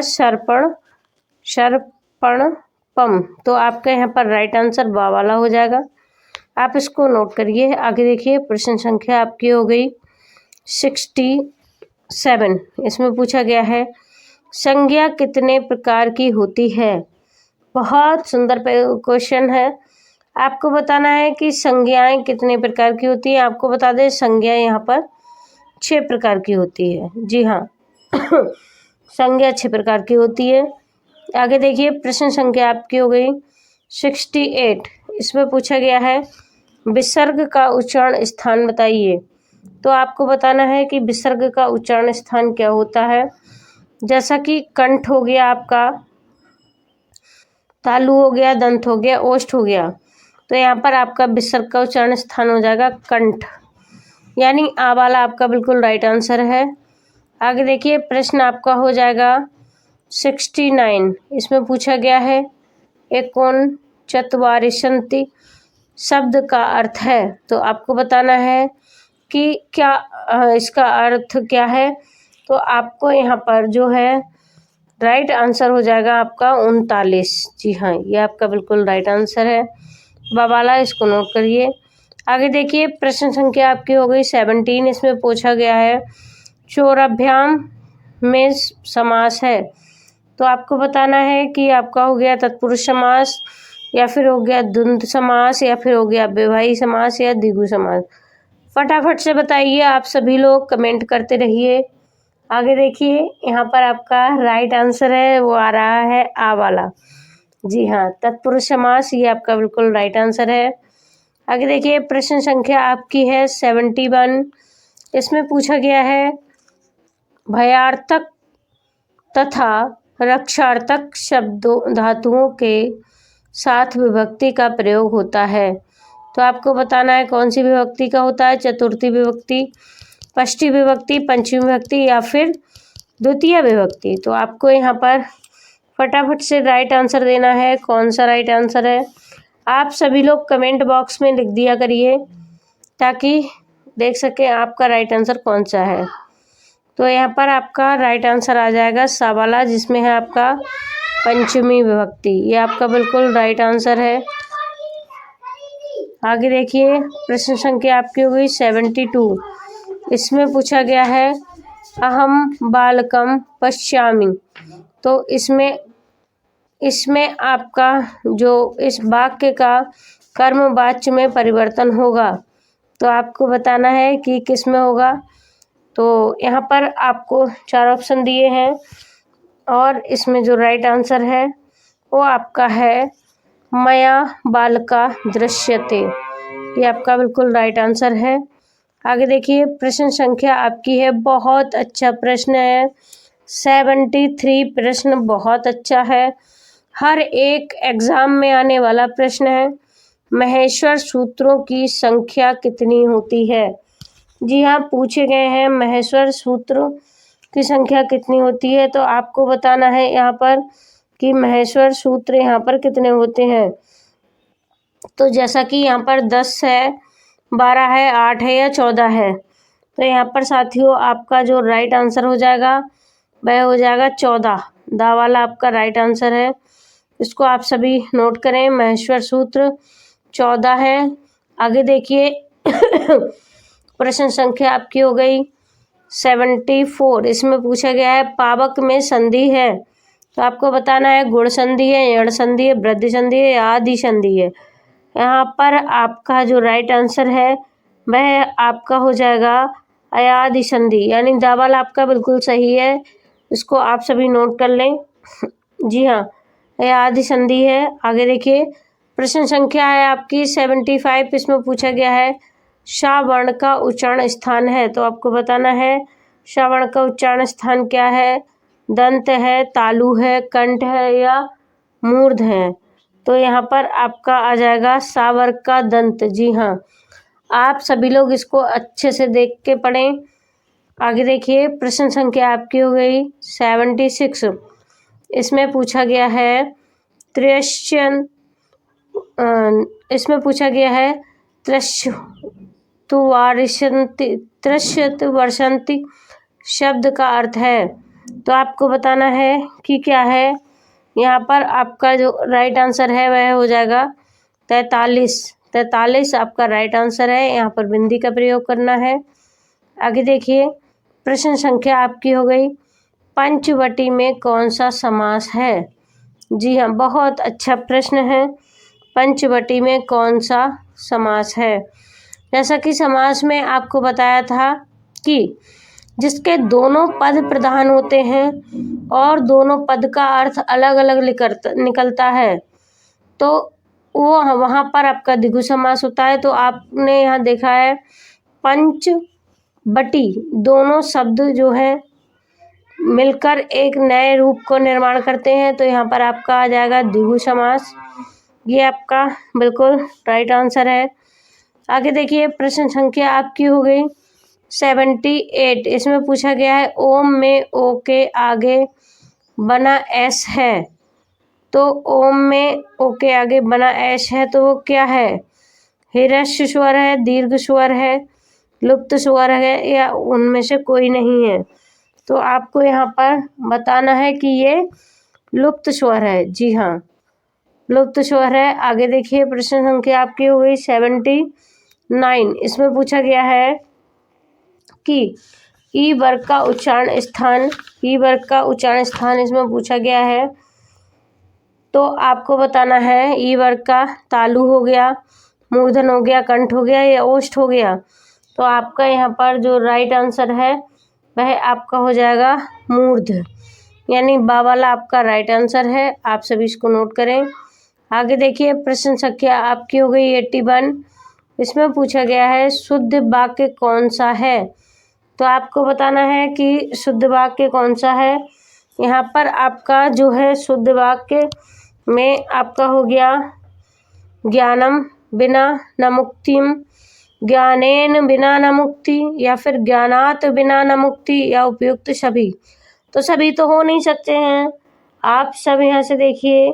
Speaker 1: शरपणपम। तो आपका यहाँ पर राइट आंसर बा वाला हो जाएगा। आप इसको नोट करिए। आगे देखिए, प्रश्न संख्या आपकी हो गई 67। इसमें पूछा गया है संज्ञा कितने प्रकार की होती है? बहुत सुंदर क्वेश्चन है। आपको बताना है कि संज्ञाएं कितने प्रकार की होती हैं। आपको बता दें, संज्ञा यहाँ पर 6 प्रकार की होती है। जी हाँ संज्ञा 6 प्रकार की होती है। आगे देखिए, प्रश्न संख्या आपकी हो गई 68। इसमें पूछा गया है विसर्ग का उच्चारण स्थान बताइए। तो आपको बताना है कि विसर्ग का उच्चारण स्थान क्या होता है। जैसा कि कंठ हो गया, आपका तालु हो गया, दंत हो गया, ओष्ठ हो गया, तो यहाँ पर आपका विसर्ग का उच्चारण स्थान हो जाएगा कंठ, यानी आ वाला आपका बिल्कुल राइट आंसर है। आगे देखिए, प्रश्न आपका हो जाएगा 69। इसमें पूछा गया है एकोन चत्वारिंशति शब्द का अर्थ है। तो आपको बताना है कि क्या इसका अर्थ क्या है। तो आपको यहाँ पर जो है राइट आंसर हो जाएगा आपका 39। जी हाँ, ये आपका बिल्कुल राइट आंसर है बाबाला, इसको नोट करिए। आगे देखिए, प्रश्न संख्या आपकी हो गई 17। इसमें पूछा गया है चोराभ्याम में समास है। तो आपको बताना है कि आपका हो गया तत्पुरुष समास, या फिर हो गया द्वंद्व समास, या फिर हो गया अव्ययभावी समास, या द्विगु समास। फटाफट से बताइए, आप सभी लोग कमेंट करते रहिए। आगे देखिए, यहाँ पर आपका राइट आंसर है वो आ रहा है आ वाला। जी हाँ, तत्पुरुष समास, ये आपका बिल्कुल राइट आंसर है। आगे देखिए, प्रश्न संख्या आपकी है 71। इसमें पूछा गया है भयार्थक तथा रक्षार्थक शब्दों धातुओं के साथ विभक्ति का प्रयोग होता है। तो आपको बताना है कौन सी विभक्ति का होता है। चतुर्थी विभक्ति, षष्ठी विभक्ति, पंचमी विभक्ति, या फिर द्वितीय विभक्ति। तो आपको यहाँ पर फटाफट से राइट आंसर देना है। कौन सा राइट आंसर है आप सभी लोग कमेंट बॉक्स में लिख दिया करिए, ताकि देख सकें आपका राइट आंसर कौन सा है। तो यहाँ पर आपका राइट आंसर आ जाएगा सा वाला, जिसमें है आपका पंचमी विभक्ति। ये आपका बिल्कुल राइट आंसर है। आगे देखिए, प्रश्न संख्या आपकी हो गई 72। इसमें पूछा गया है अहम बालकम पश्यामि। तो इसमें आपका जो इस वाक्य का कर्म वाच्य में परिवर्तन होगा, तो आपको बताना है कि किस में होगा। तो यहाँ पर आपको 4 ऑप्शन दिए हैं, और इसमें जो राइट आंसर है वो आपका है मया बालका दृश्यते। ये आपका बिल्कुल राइट आंसर है। आगे देखिए, प्रश्न संख्या आपकी है, बहुत अच्छा प्रश्न है। 73 प्रश्न बहुत अच्छा है, हर एक एग्जाम में आने वाला प्रश्न है। महेश्वर सूत्रों की संख्या कितनी होती है? जी हाँ, पूछे गए हैं महेश्वर सूत्रों की संख्या कितनी होती है, तो आपको बताना है यहाँ पर कि महेश्वर सूत्र यहाँ पर कितने होते हैं। तो जैसा कि यहाँ पर 10 है, 12 है, 8 है या 14 है, तो यहाँ पर साथियों आपका जो राइट आंसर हो जाएगा वह हो जाएगा 14। दा वाला आपका राइट आंसर है, इसको आप सभी नोट करें। महेश्वर सूत्र 14 है। आगे देखिए प्रश्न संख्या आपकी हो गई 74। इसमें पूछा गया है पावक में संधि है, तो आपको बताना है गुण संधि है, यण संधि है, वृद्धि संधि है या आदि संधि है। यहाँ पर आपका जो राइट आंसर है वह आपका हो जाएगा अयादि संधि, यानी दावल आपका बिल्कुल सही है, इसको आप सभी नोट कर लें। जी हाँ, अयादि संधि है। आगे देखिए, प्रश्न संख्या है आपकी 75। इसमें पूछा गया है शा वर्ण का उच्चारण स्थान है, तो आपको बताना है शा वर्ण का उच्चारण स्थान क्या है। दंत है, तालु है, कंठ है या मूर्ध है, तो यहाँ पर आपका आ जाएगा सा वर्ग का दंत। जी हाँ, आप सभी लोग इसको अच्छे से देख के पढ़ें। आगे देखिए, प्रश्न संख्या आपकी हो गई 76। इसमें पूछा गया है त्र्यश्चन इसमें पूछा गया है त्र्यश्चतुवर्षन्ति शब्द का अर्थ है, तो आपको बताना है कि क्या है। यहाँ पर आपका जो राइट आंसर है वह हो जाएगा 43। 43 आपका राइट आंसर है, यहाँ पर बिंदी का प्रयोग करना है। आगे देखिए, प्रश्न संख्या आपकी हो गई पंचवटी में कौन सा समास है। जी हाँ, बहुत अच्छा प्रश्न है, पंचवटी में कौन सा समास है। जैसा कि समास में आपको बताया था कि जिसके दोनों पद प्रधान होते हैं और दोनों पद का अर्थ अलग अलग निकलता है, तो वो वहाँ पर आपका द्विगु समास होता है। तो आपने यहाँ देखा है पंच बटी, दोनों शब्द जो है मिलकर एक नए रूप को निर्माण करते हैं, तो यहाँ पर आपका आ जाएगा द्विगु समास। ये आपका बिल्कुल राइट आंसर है। आगे देखिए, प्रश्न संख्या आपकी हो गई 78। इसमें पूछा गया है ओम में ओ के आगे बना एस है, तो ओम में ओ के आगे बना एस है तो वो क्या है। ह्रस्व स्वर है, दीर्घ स्वर है, लुप्त स्वर है या उनमें से कोई नहीं है, तो आपको यहाँ पर बताना है कि ये लुप्त स्वर है। जी हाँ, लुप्त स्वर है। आगे देखिए, प्रश्न संख्या आपकी हो गई 79। इसमें पूछा गया है कि ई वर्ग का उच्चारण स्थान, ई वर्ग का उच्चारण स्थान इसमें पूछा गया है, तो आपको बताना है ई वर्ग का तालु हो गया, मूर्धन हो गया, कंठ हो गया या ओष्ठ हो गया, तो आपका यहाँ पर जो राइट आंसर है वह आपका हो जाएगा मूर्ध, यानी बा वाला आपका राइट आंसर है। आप सभी इसको नोट करें। आगे देखिए, प्रश्न संख्या आपकी हो गई 81। इसमें पूछा गया है शुद्ध वाक्य कौन सा है, तो आपको बताना है कि शुद्ध वाक्य कौन सा है। यहाँ पर आपका जो है शुद्ध वाक्य में आपका हो गया ज्ञानम बिना न मुक्तिम, ज्ञानेन बिना न मुक्ति, या फिर ज्ञानात बिना न मुक्ति, या उपयुक्त सभी। तो सभी तो हो नहीं सकते हैं। आप सब यहाँ से देखिए,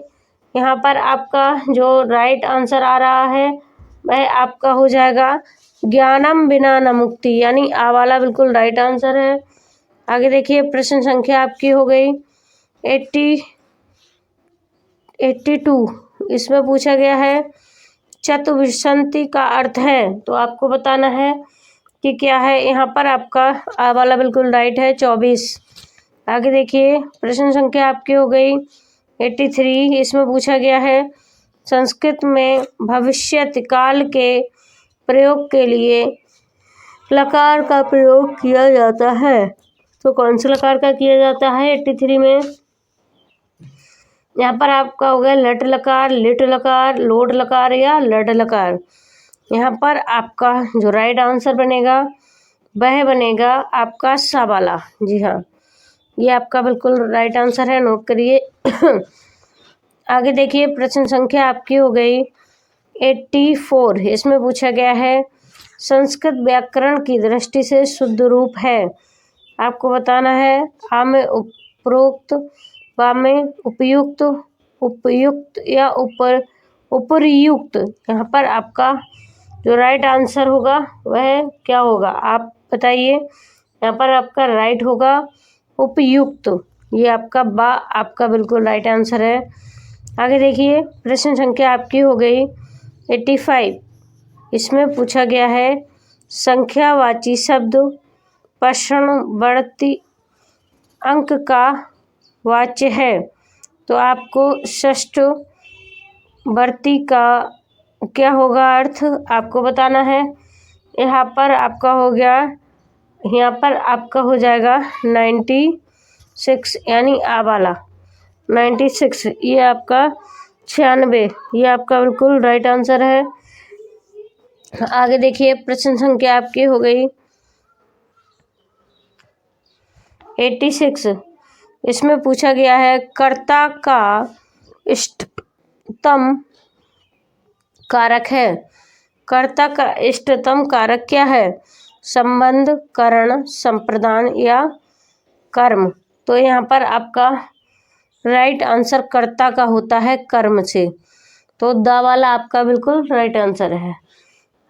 Speaker 1: यहाँ पर आपका जो राइट आंसर आ रहा है वह आपका हो जाएगा ज्ञानम बिना न मुक्ति, यानी आ वाला बिल्कुल राइट आंसर है। आगे देखिए, प्रश्न संख्या आपकी हो गई 82। इसमें पूछा गया है चतुर्विंशति का अर्थ है, तो आपको बताना है कि क्या है। यहाँ पर आपका आ वाला बिल्कुल राइट है 24। आगे देखिए, प्रश्न संख्या आपकी हो गई 83। इसमें पूछा गया है संस्कृत में भविष्यत काल के प्रयोग के लिए लकार का प्रयोग किया जाता है, तो कौन से लकार का किया जाता है 83 में। यहाँ पर आपका हो गया लट लकार, लिट लकार, लोट लकार या लड लकार। यहाँ पर आपका जो राइट आंसर बनेगा वह बनेगा आपका सा वाला। जी हाँ, ये आपका बिल्कुल राइट आंसर है, नोट करिए। आगे देखिए, प्रश्न संख्या आपकी हो गई 84। इसमें पूछा गया है संस्कृत व्याकरण की दृष्टि से शुद्ध रूप है। आपको बताना है आ में उपरोक्त, बा में उपयुक्त, उपयुक्त या उपर्युक्त। यहाँ पर आपका जो राइट आंसर होगा वह क्या होगा, आप बताइए। यहाँ पर आपका राइट होगा उपयुक्त। ये आपका बा आपका बिल्कुल राइट आंसर है। आगे देखिए, प्रश्न संख्या आपकी हो गई 85। इसमें पूछा गया है संख्यावाची शब्द प्रश्न बढ़ती अंक का वाच्य है। तो आपको षष्ठ बढ़ती का क्या होगा अर्थ आपको बताना है। यहाँ पर आपका हो गया, यहाँ पर आपका हो जाएगा 96, यानी आ वाला 96। ये आपका 96, ये आपका बिल्कुल राइट आंसर है। आगे देखिए, प्रश्न संख्या आपकी हो गई 86। इसमें पूछा गया है कर्ता का इष्टतम कारक है। कर्ता का इष्टतम कारक क्या है? संबंध, करण, संप्रदान या कर्म। तो यहाँ पर आपका राइट आंसर कर्ता का होता है कर्म से। तो दा वाला आपका बिल्कुल राइट आंसर है।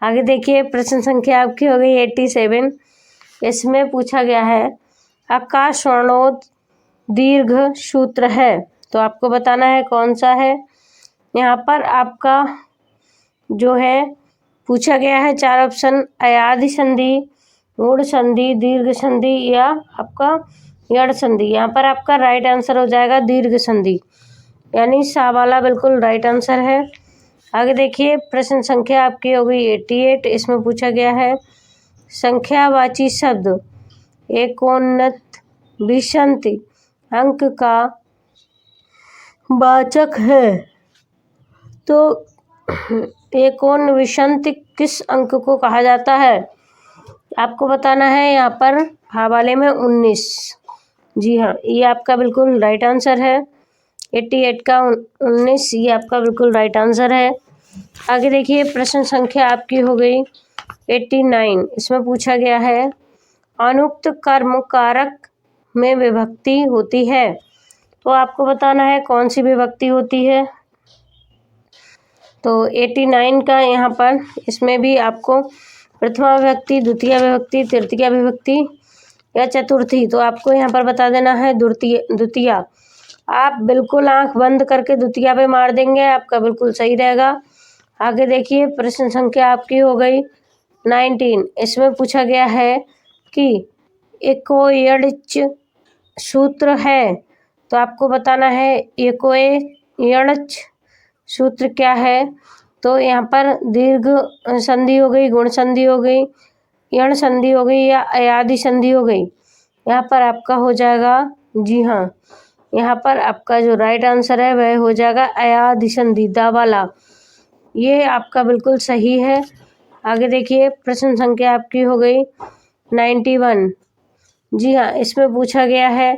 Speaker 1: आगे देखिए, प्रश्न संख्या आपकी हो गई 87। इसमें पूछा गया है आकाश वर्णोद दीर्घ सूत्र है। तो आपको बताना है कौन सा है। यहाँ पर आपका जो है पूछा गया है 4 ऑप्शन, अयादि संधि, गुण संधि, दीर्घ संधि या आपका यड़ संधि। यहाँ पर आपका राइट आंसर हो जाएगा दीर्घ संधि, यानी सा वाला बिल्कुल राइट आंसर है। आगे देखिए, प्रश्न संख्या आपकी हो गई 88। इसमें पूछा गया है संख्यावाची शब्द एकोन्नत विंशति अंक का वाचक है। तो एकोनविंशति किस अंक को कहा जाता है? आपको बताना है। यहाँ पर हवाले में 19। जी हाँ, ये आपका बिल्कुल राइट आंसर है। 88 का 19, ये आपका बिल्कुल राइट आंसर है। आगे देखिए, प्रश्न संख्या आपकी हो गई 89। इसमें पूछा गया है अनुक्त कर्म कारक में विभक्ति होती है। तो आपको बताना है कौन सी विभक्ति होती है। तो 89 का यहाँ पर इसमें भी आपको प्रथमा विभक्ति, द्वितीय विभक्ति, तृतीय विभक्ति या चतुर्थी। तो आपको यहाँ पर बता देना है द्वितीय। आप बिल्कुल आंख बंद करके द्वितीय पे मार देंगे, आपका बिल्कुल सही रहेगा। आगे देखिए, प्रश्न संख्या आपकी हो गई 19। इसमें पूछा गया है कि एकोयच सूत्र है। तो आपको बताना है एकोयच सूत्र क्या है। तो यहाँ पर दीर्घ संधि हो गई, गुण संधि हो गई, यण संधि हो गई या अयादि संधि हो गई। यहाँ पर आपका हो जाएगा, जी हाँ, यहाँ पर आपका जो राइट आंसर है वह हो जाएगा अयादि संधि, दा वाला। ये आपका बिल्कुल सही है। आगे देखिए, प्रश्न संख्या आपकी हो गई 91। जी हाँ, इसमें पूछा गया है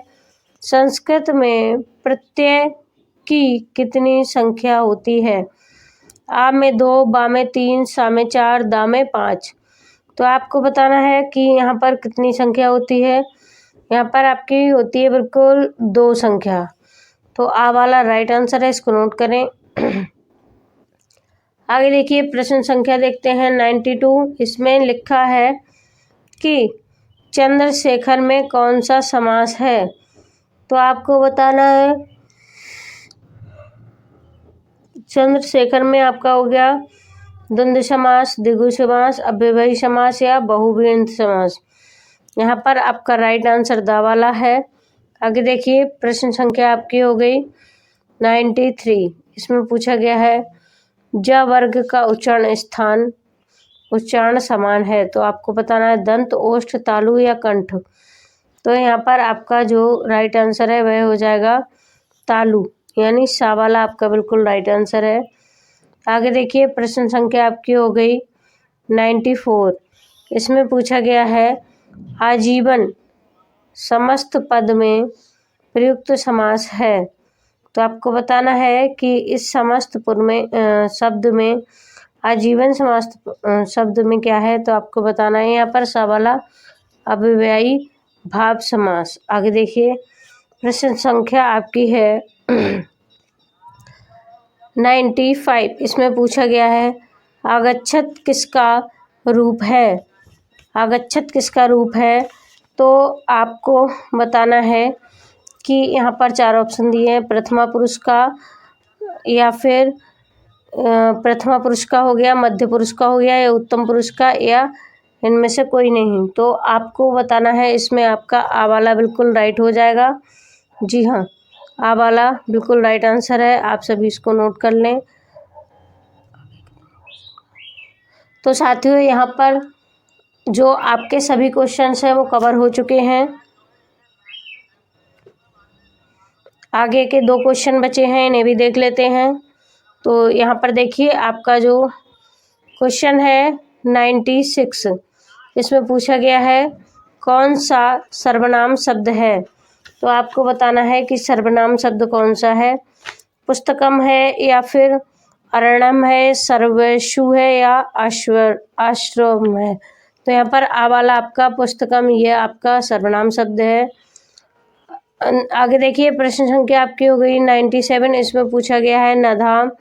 Speaker 1: संस्कृत में प्रत्यय की कितनी संख्या होती है? आ में 2, बा में 3, सा में 4, दा में 5। तो आपको बताना है कि यहाँ पर कितनी संख्या होती है। यहाँ पर आपकी होती है बिल्कुल 2 संख्या। तो आ वाला राइट आंसर है, इसको नोट करें। आगे देखिए, प्रश्न संख्या देखते हैं 92। इसमें लिखा है कि चंद्रशेखर में कौन सा समास है। तो आपको बताना है चंद्रशेखर में आपका हो गया द्वंद्व समास, द्विगु समास, अव्ययभावी समास या बहुव्रीहि समास। यहाँ पर आपका राइट आंसर दा वाला है। आगे देखिए, प्रश्न संख्या आपकी हो गई 93। इसमें पूछा गया है ज वर्ग का उच्चारण समान है। तो आपको बताना है दंत, ओष्ठ, तालु या कंठ। तो यहाँ पर आपका जो राइट आंसर है वह हो जाएगा तालु, यानी सा वाला आपका बिल्कुल राइट आंसर है। आगे देखिए, प्रश्न संख्या आपकी हो गई 94। इसमें पूछा गया है आजीवन समस्त पद में प्रयुक्त समास है। तो आपको बताना है कि इस समस्त पुर में शब्द में आजीवन समस्त शब्द में क्या है। तो आपको बताना है यहाँ पर सा वाला अव्ययी भाव समास। आगे देखिए, प्रश्न संख्या आपकी है 95। इसमें पूछा गया है आगच्छत किसका रूप है। आगच्छत किसका रूप है, तो आपको बताना है कि यहाँ पर 4 ऑप्शन दिए हैं। प्रथमा पुरुष का, या फिर प्रथमा पुरुष का हो गया, मध्य पुरुष का हो गया, या उत्तम पुरुष का, या इनमें से कोई नहीं। तो आपको बताना है, इसमें आपका आ वाला बिल्कुल राइट हो जाएगा। जी हाँ, आ वाला बिल्कुल राइट आंसर है। आप सभी इसको नोट कर लें। तो साथियों, यहाँ पर जो आपके सभी क्वेश्चंस हैं वो कवर हो चुके हैं। आगे के 2 क्वेश्चन बचे हैं, इन्हें भी देख लेते हैं। तो यहाँ पर देखिए, आपका जो क्वेश्चन है 96, इसमें पूछा गया है कौन सा सर्वनाम शब्द है। तो आपको बताना है कि सर्वनाम शब्द कौन सा है। पुस्तकम है, या फिर अरणम है, सर्वेषु है, या आश्रम है। तो यहाँ पर आ वाला आपका पुस्तकम, ये आपका सर्वनाम शब्द है। आगे देखिए, प्रश्न संख्या आपकी हो गई 97। इसमें पूछा गया है नधाम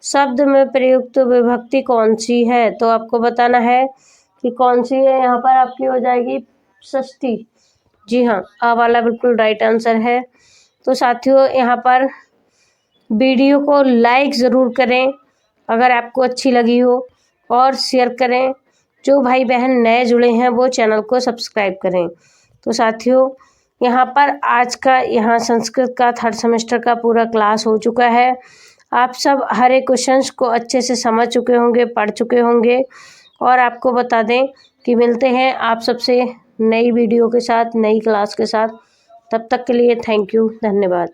Speaker 1: शब्द में प्रयुक्त विभक्ति कौन सी है। तो आपको बताना है कि कौन सी है। यहाँ पर आपकी हो जाएगी षष्ठी। जी हाँ, आ वाला बिल्कुल राइट आंसर है। तो साथियों, यहाँ पर वीडियो को लाइक ज़रूर करें अगर आपको अच्छी लगी हो, और शेयर करें। जो भाई बहन नए जुड़े हैं वो चैनल को सब्सक्राइब करें। तो साथियों, यहाँ पर आज का संस्कृत का 3rd सेमेस्टर का पूरा क्लास हो चुका है। आप सब हर एक क्वेश्चंस को अच्छे से समझ चुके होंगे, पढ़ चुके होंगे। और आपको बता दें कि मिलते हैं आप सबसे नई वीडियो के साथ, नई क्लास के साथ। तब तक के लिए थैंक यू, धन्यवाद।